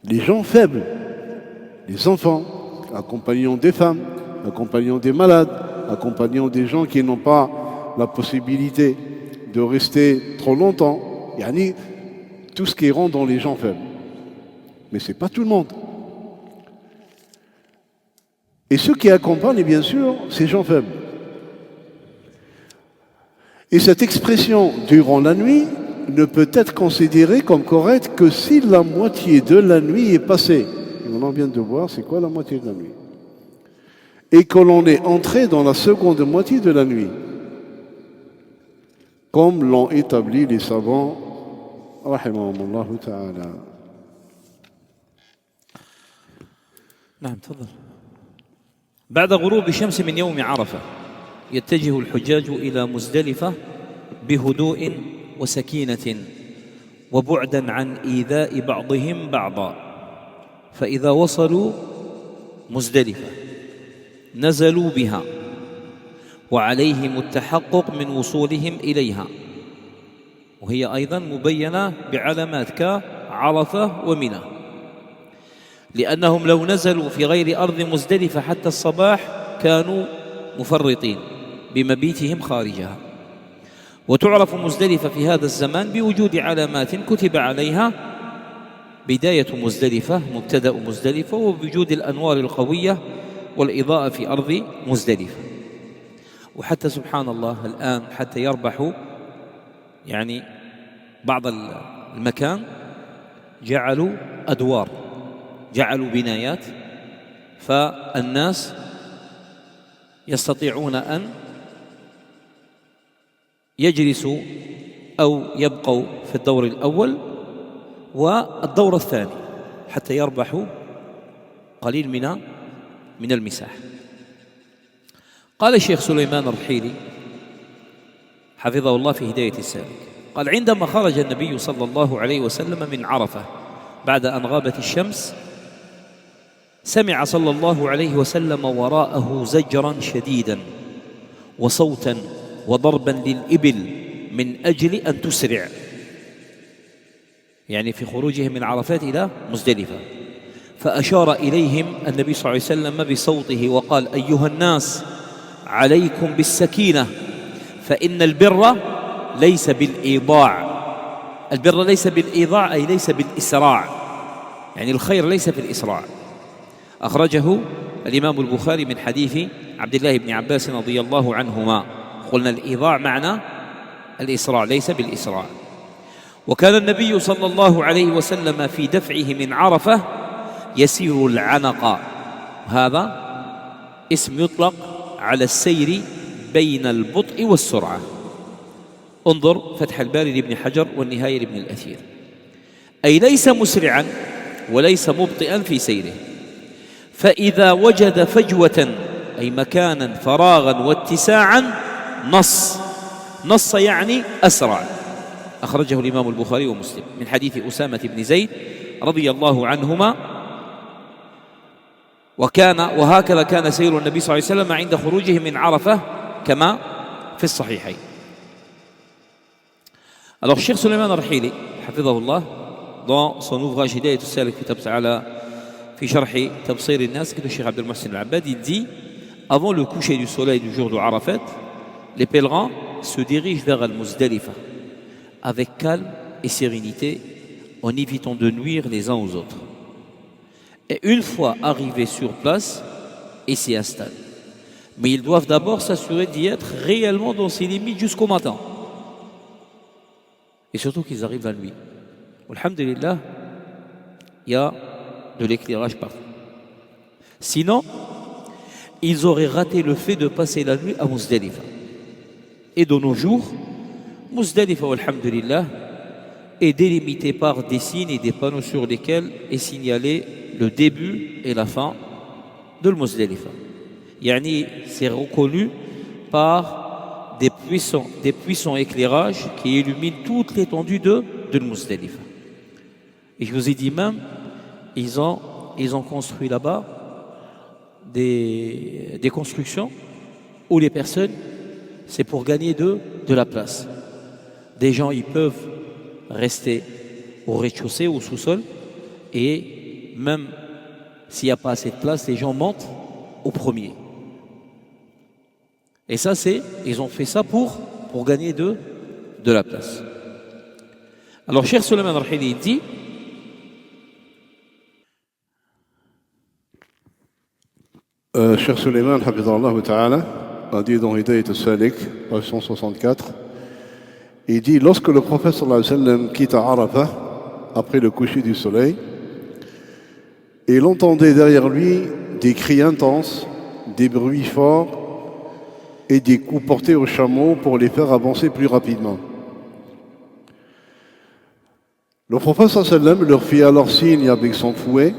Les gens faibles, les enfants, accompagnant des femmes, accompagnant des malades, accompagnant des gens qui n'ont pas la possibilité de rester trop longtemps, yani tout ce qui rentre dans les gens faibles. Mais ce n'est pas tout le monde. Et ceux qui accompagnent, bien sûr, ces gens faibles. Et cette expression « durant la nuit » ne peut être considérée comme correcte que si la moitié de la nuit est passée. Et on vient de voir c'est quoi la moitié de la nuit. Et que l'on est entré dans la seconde moitié de la nuit. Comme l'ont établi les savants, rahimahumullah ta'ala. نعم تفضل. بعد غروب الشمس من يوم عرفة يتجه الحجاج إلى مزدلفة بهدوء وسكينة وبعدا عن إيذاء بعضهم بعضا. فإذا وصلوا مزدلفة نزلوا بها وعليهم التحقق من وصولهم إليها، وهي أيضا مبينة بعلامات كعرفة ومنى، لأنهم لو نزلوا في غير أرض مزدلفة حتى الصباح كانوا مفرطين بمبيتهم خارجها. وتعرف مزدلفة في هذا الزمان بوجود علامات كتب عليها بداية مزدلفة مبتدأ مزدلفة، وبوجود الأنوار القوية والإضاءة في أرض مزدلفة. وحتى سبحان الله الآن حتى يربحوا يعني بعض المكان جعلوا أدوار، جعلوا بنايات، فالناس يستطيعون أن يجلسوا أو يبقوا في الدور الأول والدور الثاني حتى يربحوا قليل من المساحة. قال الشيخ سليمان الرحيلي حفظه الله في هداية السالك، قال: عندما خرج النبي صلى الله عليه وسلم من عرفة بعد أن غابت الشمس سمع صلى الله عليه وسلم وراءه زجرا شديدا وصوتا وضربا للإبل من أجل أن تسرع، يعني في خروجهم من عرفات إلى مزدلفة. فأشار إليهم النبي صلى الله عليه وسلم بصوته وقال: أيها الناس عليكم بالسكينة، فإن البر ليس بالإيضاع. البر ليس بالإيضاع أي ليس بالإسراع، يعني الخير ليس في الإسراع. أخرجه الإمام البخاري من حديث عبد الله بن عباس رضي الله عنهما. قلنا الإيضاع معنى الإسراع ليس بالإسراع. وكان النبي صلى الله عليه وسلم في دفعه من عرفة يسير العنق، هذا اسم يطلق على السير بين البطء والسرعة. انظر فتح الباري لابن حجر والنهاية لابن الأثير. أي ليس مسرعا وليس مبطئا في سيره. فإذا وجد فجوة أي مكانا فراغا واتساعا نص يعني أسرع. أخرجه الإمام البخاري ومسلم من حديث أسامة بن زيد رضي الله عنهما وهكذا كان سير النبي صلى الله عليه وسلم عند خروجه من عرفة كما في الصحيحين. Alors Cheikh Suleiman Al-Rahili حفظه dans son ouvrage Hidayat al-Salik fi Ta'ala fi Sharhi Tabsir al-Nas que le Cheikh Abdel Mohsen Al-Abbad, il dit avant le coucher du soleil du jour de Arafat, les pèlerins se dirigent vers Al-Muzdalifa avec calme et sérénité en évitant de nuire les uns aux autres. Et une fois arrivés sur place, ils s'y installent. Mais ils doivent d'abord s'assurer d'y être réellement dans ses limites jusqu'au matin. Et surtout qu'ils arrivent la nuit. Alhamdulillah, il y a de l'éclairage partout. Sinon, ils auraient raté le fait de passer la nuit à Muzdalifa. Et de nos jours, Muzdalifa, alhamdulillah, est délimité par des signes et des panneaux sur lesquels est signalé le début et la fin de Muzdalifa. Yani, c'est reconnu par des puissants éclairages qui illuminent toute l'étendue de Muzdalifa. Et je vous ai dit même, ils ont construit là-bas des constructions où les personnes, c'est pour gagner de la place. Des gens, ils peuvent rester au rez-de-chaussée, au sous-sol, et même s'il n'y a pas assez de place, les gens montent au premier. Et ça, ils ont fait ça pour gagner de la place. Alors, Cheikh Suleiman Al-Rahili dit Cheikh Suleiman, Hafidallah Ta'ala, a dit dans Hidayat al-Salik, page 164, il dit lorsque le prophète sallallahu alayhi wa sallam quitte Arafah après le coucher du soleil, il entendait derrière lui des cris intenses, des bruits forts et des coups portés aux chameaux pour les faire avancer plus rapidement. Le prophète sallallahu alayhi wa sallam leur fit alors signe avec son fouet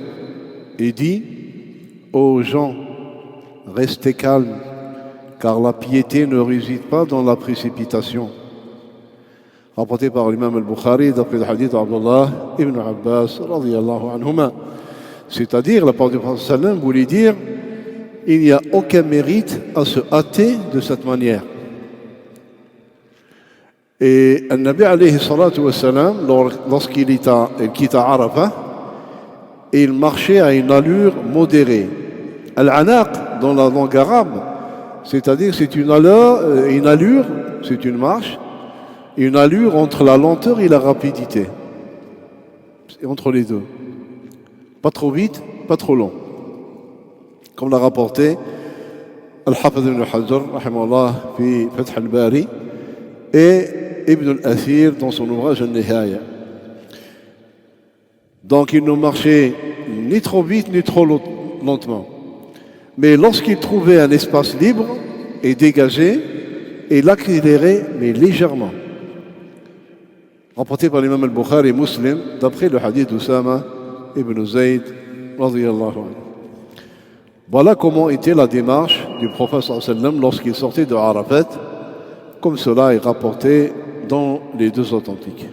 et dit ô gens, restez calmes, car la piété ne réside pas dans la précipitation. Rapporté par l'imam al-Bukhari d'après le hadith d'Abdullah ibn Abbas radiyallahu anhuma. C'est-à-dire, la parole du prophète sallam voulait dire il n'y a aucun mérite à se hâter de cette manière. Et le Nabi alayhi salatu wa salam, lorsqu'il quitta Arafah, il marchait à une allure modérée. Al-Anaq, dans la langue arabe, c'est-à-dire c'est une allure, c'est une marche, une allure entre la lenteur et la rapidité. C'est entre les deux. Pas trop vite, pas trop long. Comme l'a rapporté Al-Hafidh ibn Hajar, rahimahullah, fi Fath al-Bari, et Ibn al-Athir dans son ouvrage Al-Nihaya. Donc il ne marchait ni trop vite, ni trop lentement. Mais lorsqu'il trouvait un espace libre et dégagé, il accélérait, mais légèrement. Rapporté par l'imam al-Bukhari et Muslim, d'après le hadith d'Usama ibn Zayd, radiyallahu anhu. Voilà comment était la démarche du prophète sallallahu alayhi wa sallam lorsqu'il sortait de Arafat, comme cela est rapporté dans les deux authentiques.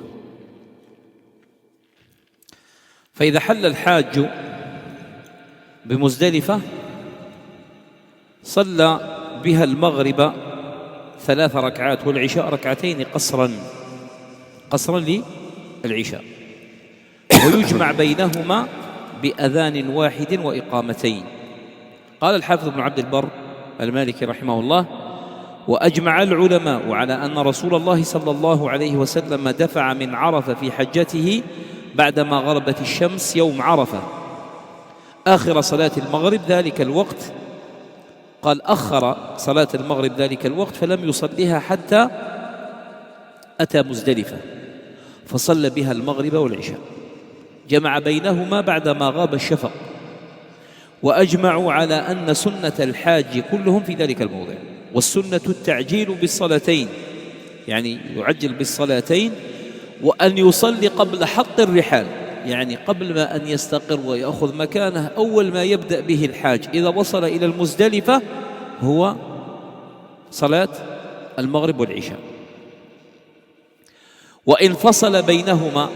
فإذا حل الحاج بمزدلفة صلى بها المغرب 3 ركعات والعشاء ركعتين قصرا للعشاء ويجمع بينهما بأذان واحد وإقامتين. قال الحافظ ابن عبد البر المالكي رحمه الله وأجمع العلماء على أن رسول الله صلى الله عليه وسلم دفع من عرفة في حجته بعدما غربت الشمس يوم عرفة آخر صلاة المغرب ذلك الوقت. قال أخر صلاة المغرب ذلك الوقت فلم يصليها حتى أتى مزدلفة فصلى بها المغرب والعشاء جمع بينهما بعدما غاب الشفق. وأجمعوا على أن سنة الحاج كلهم في ذلك الموضع والسنة التعجيل بالصلاتين يعني يعجل بالصلاتين وأن يصلي قبل حط الرحال يعني قبل ما أن يستقر ويأخذ مكانه أول ما يبدأ به الحاج إذا وصل إلى المزدلفة هو صلاة المغرب والعشاء. وإن فصل بينهما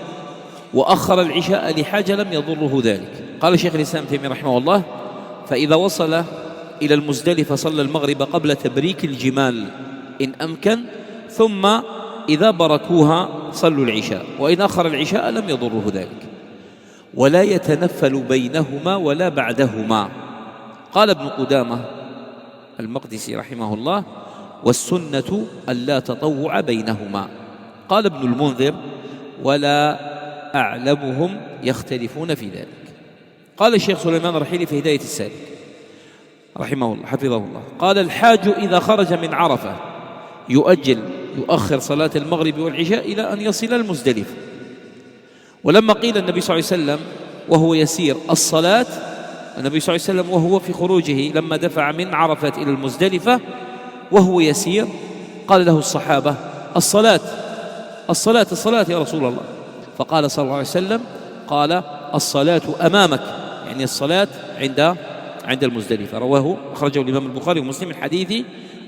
وأخر العشاء لحاجة لم يضره ذلك. قال شيخ الإسلام تيمية رحمه الله: فإذا وصل إلى المزدلفة صلى المغرب قبل تبريك الجمال إن أمكن، ثم إذا بركوها صلوا العشاء، وإن أخر العشاء لم يضره ذلك، ولا يتنفل بينهما ولا بعدهما. قال ابن قدامة المقدسي رحمه الله: والسنة ألا تطوع بينهما. قال ابن المنذر: ولا أعلمهم يختلفون في ذلك. قال الشيخ سليمان الرحيلي في هداية السالك رحمه الله حفظه الله: قال: الحاج إذا خرج من عرفة يؤخر صلاة المغرب والعشاء إلى أن يصل المزدلفة. ولما قيل النبي صلى الله عليه وسلم وهو يسير الصلاة، النبي صلى الله عليه وسلم وهو في خروجه لما دفع من عرفة إلى المزدلفة وهو يسير قال له الصحابة: الصلاة الصلاة الصلاة يا رسول الله. فقال صلى الله عليه وسلم: قال: الصلاة أمامك، يعني الصلاة عند المزدلفة. رواه أخرجه الإمام البخاري ومسلم من حديث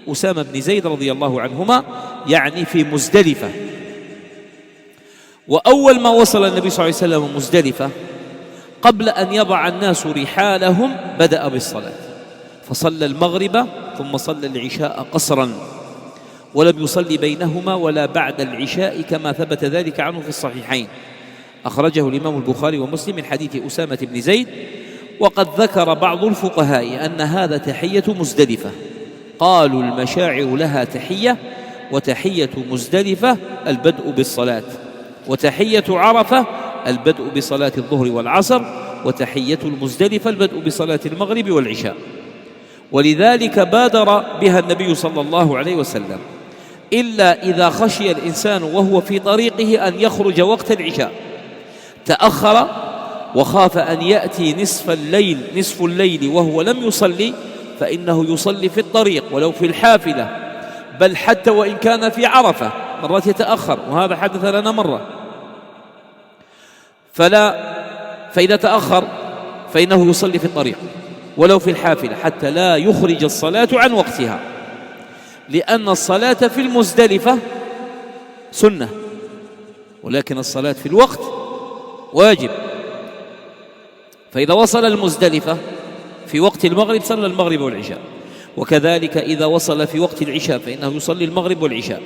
أسامة بن زيد رضي الله عنهما، يعني في مزدلفة. وأول ما وصل النبي صلى الله عليه وسلم مزدلفة قبل أن يضع الناس رحالهم بدأ بالصلاة، فصلى المغرب ثم صلى العشاء قصرا، ولم يصلي بينهما ولا بعد العشاء كما ثبت ذلك عنه في الصحيحين. أخرجه الإمام البخاري ومسلم من حديث أسامة بن زيد. وقد ذكر بعض الفقهاء أن هذا تحية مزدلفة، قالوا: المشاعر لها تحية، وتحية مزدلفة البدء بالصلاة، وتحية عرفة البدء بصلاة الظهر والعصر، وتحية المزدلفة البدء بصلاة المغرب والعشاء. ولذلك بادر بها النبي صلى الله عليه وسلم، إلا إذا خشي الإنسان وهو في طريقه أن يخرج وقت العشاء تأخر وخاف أن يأتي نصف الليل وهو لم يصلي، فإنه يصلي في الطريق ولو في الحافلة، بل حتى وإن كان في عرفة مرات يتأخر، وهذا حدث لنا مرة. فإذا تأخر فإنه يصلي في الطريق ولو في الحافلة حتى لا يخرج الصلاة عن وقتها، لأن الصلاة في المزدلفة سنة، ولكن الصلاة في الوقت واجب. فإذا وصل المزدلفة في وقت المغرب صلى المغرب والعشاء، وكذلك إذا وصل في وقت العشاء فإنه يصلي المغرب والعشاء،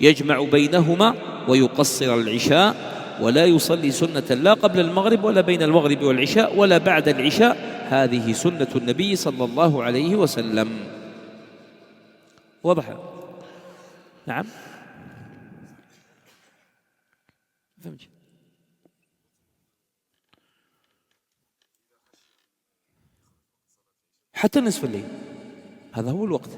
يجمع بينهما ويقصر العشاء، ولا يصلي سنة لا قبل المغرب ولا بين المغرب والعشاء ولا بعد العشاء. هذه سنة النبي صلى الله عليه وسلم. واضح؟ نعم. فهمت؟ حتى نصف الليل هذا هو الوقت.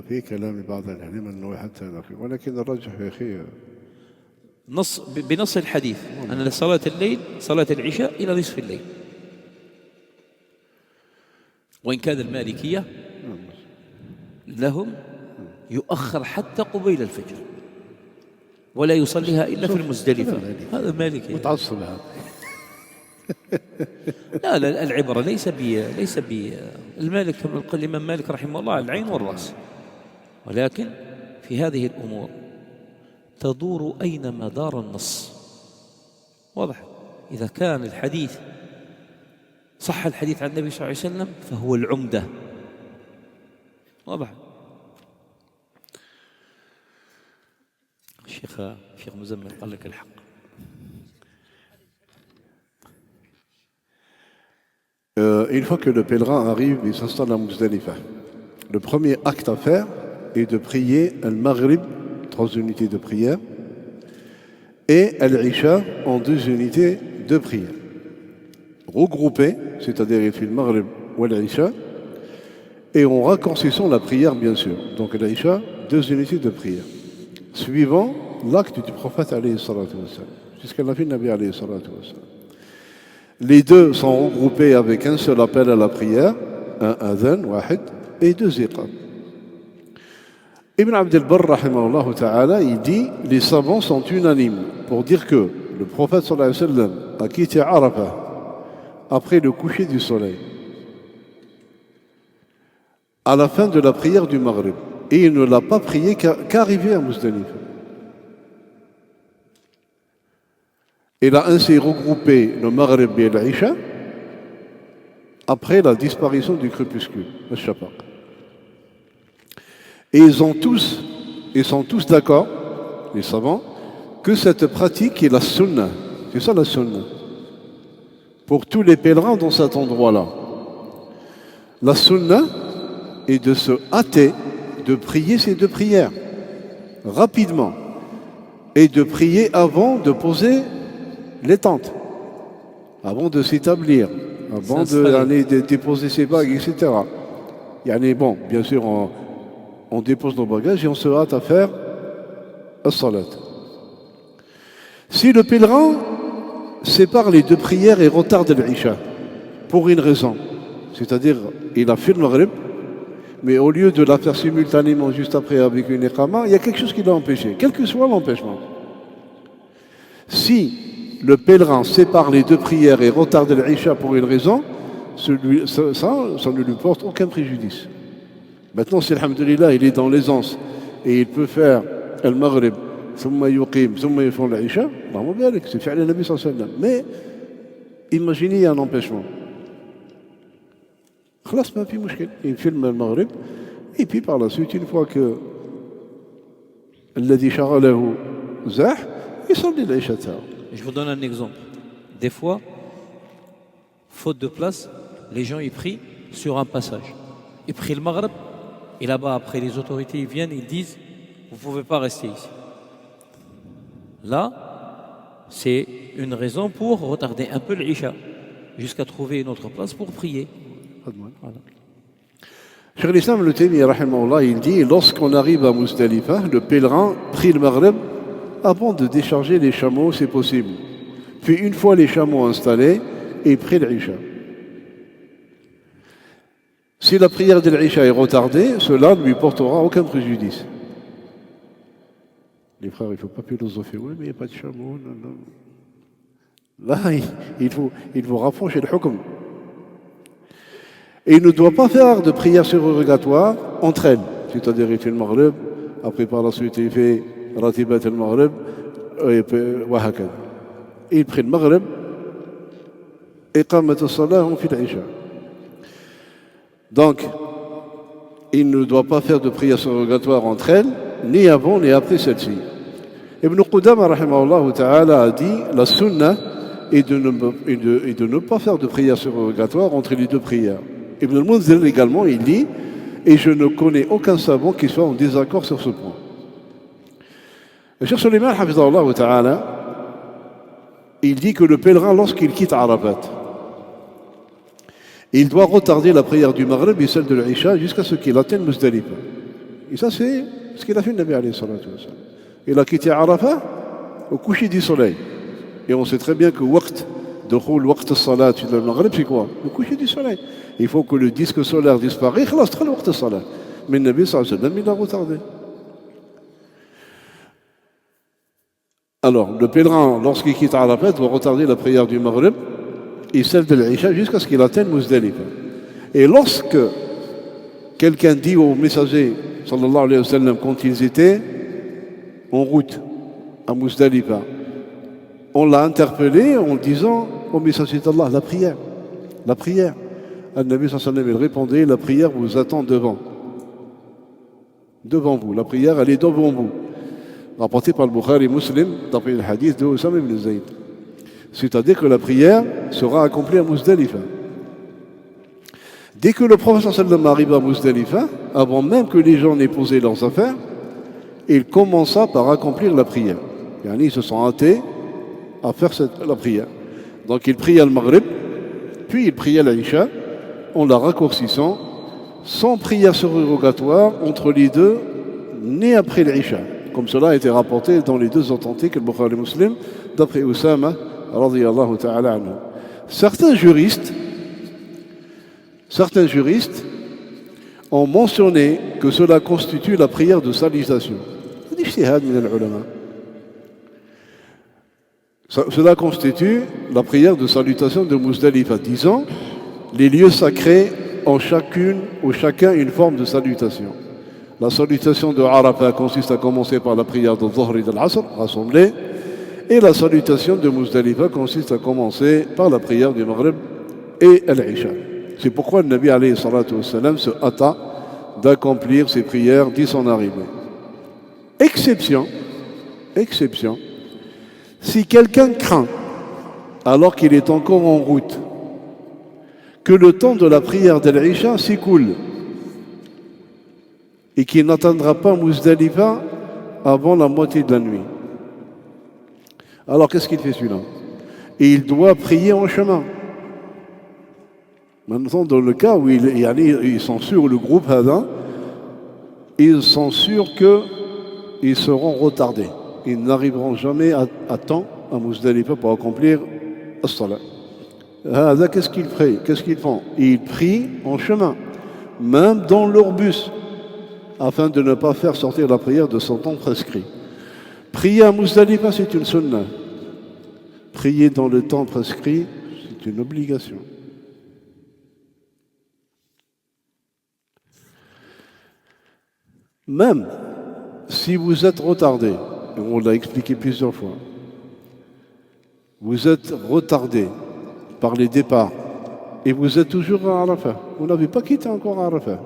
في كلام بعض العلماء انه حتى نقي، ولكن الرجح يا اخي بنص الحديث أن صلاة الليل صلاة العشاء إلى نصف الليل، وإن كان المالكية لهم يؤخر حتى قبيل الفجر ولا يصليها إلا في المزدلفة. هذا مالكي متعصب هذا. لا العبرة ليس المالك كما قال الإمام مالك رحمه الله العين والرأس، ولكن في هذه الأمور تدور أينما دار النص. واضح؟ إذا كان الحديث صح الحديث عن النبي صلى الله عليه وسلم فهو العمدة. واضح؟ الشيخ مزمل قال لك الحق. Une fois que le pèlerin arrive, il s'installe à Muzdalifa. Le premier acte à faire est de prier al-Maghrib, 3 unités de prière, et al-Isha en 2 unités de prière. Regroupés, c'est-à-dire il fait le Maghrib ou al-Isha, et en raccourcissant la prière bien sûr. Donc al-Isha, 2 unités de prière. Suivant l'acte du prophète alayhi salatu wassalam. C'est ce qu'a fait le Nabi alayhi salatu wassalam. Les deux sont regroupés avec un seul appel à la prière, un adhan, wahid, et 2 iqam. Ibn Abd al-Barr, rahimahullah ta'ala, il dit les savants sont unanimes pour dire que le prophète sallallahu alayhi wa sallam a quitté Arafah après le coucher du soleil, à la fin de la prière du Maghrib, et il ne l'a pas prié qu'arrivé à Muzdalifa. Il a ainsi regroupé le Maghrib et l'Isha après la disparition du crépuscule, le Shafaq. Et ils sont tous d'accord, les savants, que cette pratique est la sunna. C'est ça la sunna. Pour tous les pèlerins dans cet endroit-là. La sunna est de se hâter de prier ces deux prières rapidement et de prier avant de poser les tentes, avant de s'établir, avant de déposer ses bagues, etc. Bon, bien sûr, on dépose nos bagages et on se hâte à faire as-salat. Si le pèlerin sépare les deux prières et retarde l'Isha pour une raison, c'est-à-dire il a fait le Maghrib, mais au lieu de la faire simultanément juste après avec une iqama, il y a quelque chose qui l'a empêché, quel que soit l'empêchement. Si le pèlerin sépare les deux prières et retarde l'Isha pour une raison, ça ne lui porte aucun préjudice. Maintenant, si alhamdoulilah, il est dans l'aisance et il peut faire le Maghrib, ثم يقيم ثم يفعل العشاء اللهم بارك, c'est fait le Nabi sallallahu alayhi wa sallam. Mais imaginez il y a un empêchement. خلاص ما في مشكل, il filme le Maghrib et puis par la suite, une fois que الذي شغله زاح, يصلي العشاء تاعو. Je vous donne un exemple. Des fois, faute de place, les gens ils prient sur un passage. Ils prient le Maghrib et là-bas après les autorités ils viennent, ils disent vous ne pouvez pas rester ici. Là, c'est une raison pour retarder un peu l'Isha jusqu'à trouver une autre place pour prier. Voilà. Cheikh l'Islam le Taymiyyah rahimahullah, il dit lorsqu'on arrive à Muzdalifa, le pèlerin prie le Maghrib avant de décharger les chameaux, c'est possible. Puis une fois les chameaux installés, il prie l'Isha. Si la prière de l'Isha est retardée, cela ne lui portera aucun préjudice. Les frères, il ne faut pas philosopher. Oui, mais il n'y a pas de chameau. Non, non. Là, il faut rapprocher le hukm. Et il ne doit pas faire de prière surrogatoire entre elles. C'est-à-dire, il fait le Maghrib, après par la suite, il fait Ratibat al-Maghrib, et Wahakad. Il prie le Maghrib, et Qamat al-Salah, on fait l'Isha. Donc, il ne doit pas faire de prière surrogatoire entre elles, ni avant ni après celle-ci. Ibn Qudama rahimahullah ta'ala a dit la sunna est de ne pas faire de prière surrogatoire entre les deux prières. Ibn al-Munzir également il dit et je ne connais aucun savant qui soit en désaccord sur ce point. Le Cheikh Suleiman hafizahullah ta'ala il dit que le pèlerin lorsqu'il quitte Arafat il doit retarder la prière du Maghrib et celle de l'Isha jusqu'à ce qu'il atteigne Muzdalifa. Et ça c'est ce qu'il a fait le Nabi alayhi salatu wa sallam. Il a quitté Arafat au coucher du soleil. Et on sait très bien que waqt de khoul, waqt salat de Maghrib, c'est quoi? Le coucher du soleil. Il faut que le disque solaire disparaisse, khalas, très le waqt salat. Mais le Nabi sallallahu alayhi wa sallam, il a retardé. Alors, le pèlerin, lorsqu'il quitte Arafat, doit retarder la prière du Maghrib et celle de l'Isha jusqu'à ce qu'il atteigne Muzdalifa. Et lorsque quelqu'un dit au messager sallallahu alayhi wa sallam, quand ils étaient en route à Muzdalifa, on l'a interpellé en disant au messager d'Allah, la prière. Al-Nabi sallallahu alayhi wa sallam, il répondait, la prière vous attend devant vous, la prière elle est devant vous. Rapporté par le Bukhari Muslim, d'après le hadith de Osama ibn Zayd. C'est-à-dire que la prière sera accomplie à Muzdalifa. Dès que le prophète sallam arrive à Muzdalifa, avant même que les gens n'aient posé leurs affaires, il commença par accomplir la prière. Ils se sont hâtés à faire la prière. Donc il pria le Maghrib, puis il pria l'Isha, en la raccourcissant, sans prière surrogatoire entre les deux, ni après l'Isha. Comme cela a été rapporté dans les deux authentiques, le Bukhari Muslim, d'après Oussama, radiyallahu ta'ala anhu. Certains juristes ont mentionné que cela constitue la prière de salutation. Cela constitue la prière de salutation de Muzdalifa, disant les lieux sacrés ont chacun une forme de salutation. La salutation de Arafat consiste à commencer par la prière de Dhuhr et de l'Asr, rassemblée, Et la salutation de Muzdalifa consiste à commencer par la prière du Maghrib et l'Isha. C'est pourquoi le Nabi alayhi salatu wassalam se hâta d'accomplir ses prières dès son arrivée. Exception, si quelqu'un craint, alors qu'il est encore en route, que le temps de la prière de l'Isha s'écoule et qu'il n'atteindra pas Muzdalifa avant la moitié de la nuit. Alors qu'est-ce qu'il fait celui-là? Et il doit prier en chemin. Maintenant, dans le cas où ils sont sûrs, le groupe Hada, ils sont sûrs qu'ils seront retardés. Ils n'arriveront jamais à temps à Muzdalifa pour accomplir as-salat. Hada, qu'est-ce qu'ils font? Ils prient en chemin, même dans leur bus, afin de ne pas faire sortir la prière de son temps prescrit. Prier à Muzdalifa, c'est une sunna. Prier dans le temps prescrit, c'est une obligation. Même si vous êtes retardé, et on l'a expliqué plusieurs fois, vous êtes retardé par les départs et vous êtes toujours à Arafat. Vous n'avez pas quitté encore Arafat.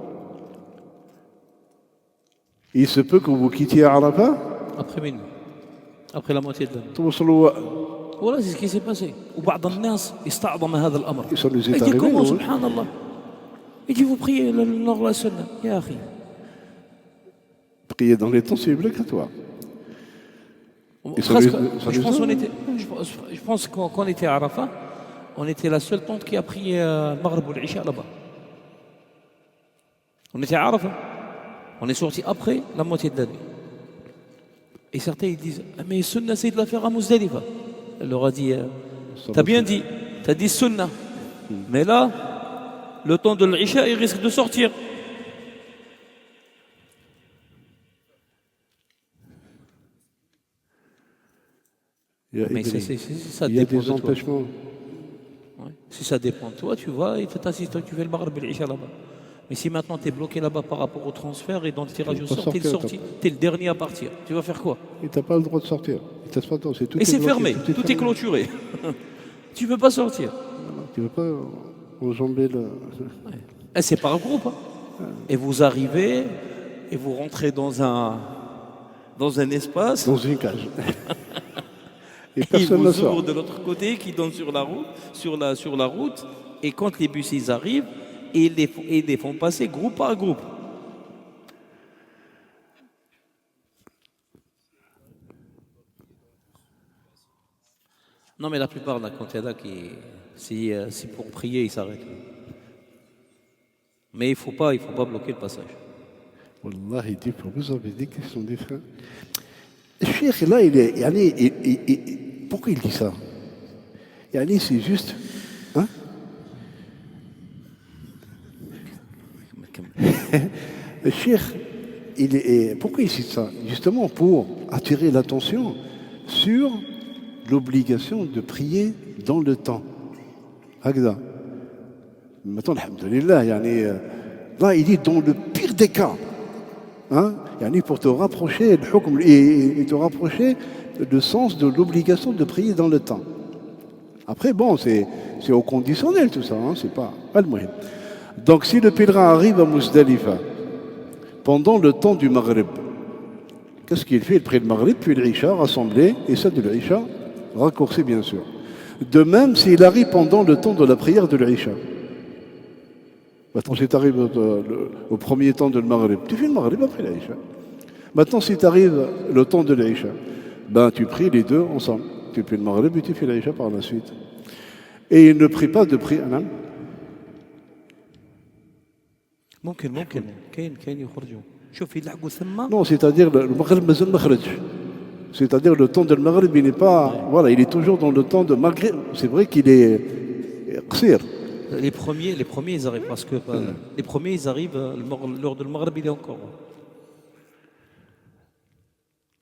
Il se peut que vous quittiez Arafat Après minuit, après la moitié de la nuit. توصلوا Voilà, c'est ce qui s'est passé. وبعض الناس استعظم هذا الأمر. Ça nous est Il dit arrivé, comment, oui. subhanallah. Il dit vous priez la sunna. Ya akhi. Prier dans les temps, c'est obligatoire. Et ça Presque, nous- je pense qu'on était, je pense qu'on était à Arafat, on était la seule tente qui a prié le Maghrib ou l'Isha là-bas. On était à Arafat. On est sorti après la moitié de la nuit. Et certains ils disent ah, mais sunna c'est de la faire à Muzdalifa. Elle leur a dit t'as bien dit, t'as dit sunna. Mais là, le temps de l'Isha il risque de sortir. Mais ça il y a dépend des de toi. empêchements. Ouais. Si ça dépend de toi, tu vas et tu t'assistes, tu fais le Maghrib et l'Isha là-bas. Mais si maintenant tu es bloqué là-bas par rapport au transfert et dans le tirage au peux pas sort, tu es sortir, le dernier à partir. Tu vas faire quoi? Et tu n'as pas le droit de sortir. Tout Et c'est bloqué, fermé, tout est clôturé. Tu ne peux pas sortir. Tu ne veux pas enjamber le... Et c'est par groupe. Hein. Et vous arrivez et vous rentrez dans un espace. dans une cage. Et Il personne ne vous sort. ouvre de l'autre côté qui donne sur la route, sur la route. Et quand les bus ils arrivent, ils les font passer groupe par groupe. Non, mais la plupart, là, quand il y en a qui, si pour prier, ils s'arrêtent. Mais il faut pas bloquer le passage. Wallah, il dit, vous avez dit qu'ils sont des frères. Le cheikh, là, il est... pourquoi il dit ça? C'est juste... Hein? Le cheikh, pourquoi il cite ça? Justement pour attirer l'attention sur l'obligation de prier dans le temps. Hagda. Maintenant, alhamdoulilah, là, il dit dans le pire des cas. Hein? Pour te rapprocher et te rapprocher le sens de l'obligation de prier dans le temps. Après, bon, c'est au conditionnel tout ça, hein? C'est pas le moyen. Donc, si le pèlerin arrive à Muzdalifa pendant le temps du Maghrib, qu'est-ce qu'il fait? Il prie le Maghrib, puis l'Isha rassemblé, et ça de l'Isha raccourci, bien sûr. De même, s'il arrive pendant le temps de la prière de l'Isha. Maintenant, si tu arrives au premier temps de le Maghrib, tu fais le Maghrib après l'Isha. Maintenant, si tu arrives le temps de l'Isha, ben, tu pries les deux ensemble. Tu fais le Maghrib et tu fais l'Isha par la suite. Et il ne prie pas de prière. ممكن كاين يخرجوا شوف يلعقوا ثم Non, c'est-à-dire le Maghrib مازال ما خرج. C'est-à-dire le temps de le Maghrib, il n'est pas... Voilà, il est toujours dans le temps de Maghrib. C'est vrai qu'il est qsir. les premiers ils arrivent parce que les premiers ils arrivent l'heure de le Maghrib il est encore.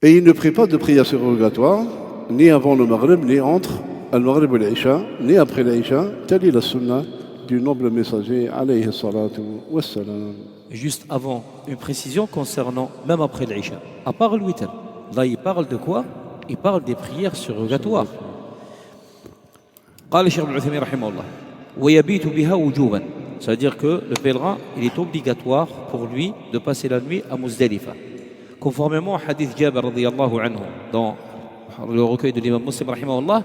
Et il ne prie pas de prière surrogatoire, ni avant le Maghrib, ni entre le Maghrib et l'Isha, ni après l'Isha. Telle est la sunna du noble messager, alayhi salatu wassalam. Juste avant, une précision concernant même après l'Isha. À part le witr, là il parle de quoi? il parle des prières surrogatoires. قال الشيخ ابن عثيمين رحمه الله ويبيت بها وجوبا. Ça veut dire que le pèlerin, il est obligatoire pour lui de passer la nuit à Muzdalifa. Conformément au hadith Jabir radiyallahu anhu, dans le recueil de l'imam Muslim rahimahullah,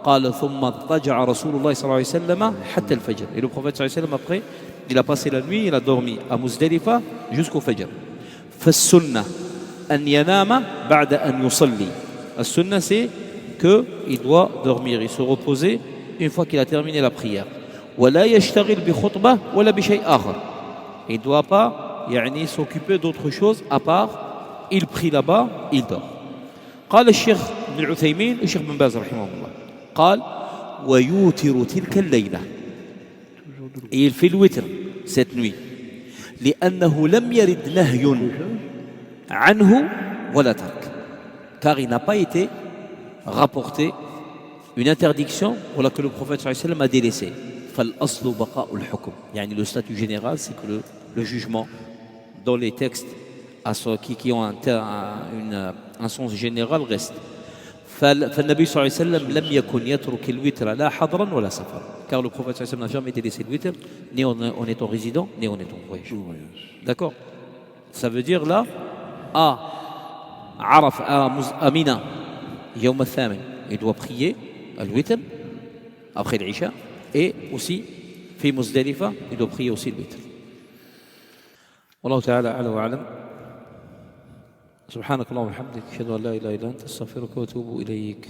قال ثم اضطجع رسول الله صلى الله عليه وسلم حتى الفجر. Et le prophète صلى الله عليه وسلم après, il a passé la nuit, il a dormi à Muzdalifa jusqu'au Fajr. فالسنة أن ينام بعد أن يصلي. La sunna c'est qu'il doit dormir et se reposer une fois qu'il a terminé la prière. ولا يشتغل بخطبة ولا بشيء آخر. Il ne doit pas s'occuper d'autre chose à part il prie là-bas, il dort. قال الشيخ ابن عثيمين الشيخ بن باز رحمه الله قال ويوتر تلك الليلة. Et il fait le witr cette nuit. لأنه لم يرد نهي عنه ولا ترك. Car il n'a pas été rapporté une interdiction voilà, que le prophète sallallahu alayhi wa sallam a délaissée. فالأصل بقاء الحكم. يعني le statut général c'est que le jugement dans les textes qui ont un sens général reste. فالنبي صلى الله عليه وسلم لم يكن يترك الوتر لا حضرا ولا سفرا. Car le prophète sallallahu alayhi wa sallam n'a jamais délaissé le witr ni en étant résident ni en étant voyageur. D'accord. Ça veut dire là à Mina يوم الثامن il doit prier le witr après l'Isha et aussi في مزدلفة il doit prier aussi le witr. والله تعالى أعلى وأعلم. سبحانك اللهم وبحمدك أشهد أن لا إله إلا أنت أستغفرك وأتوب إليك.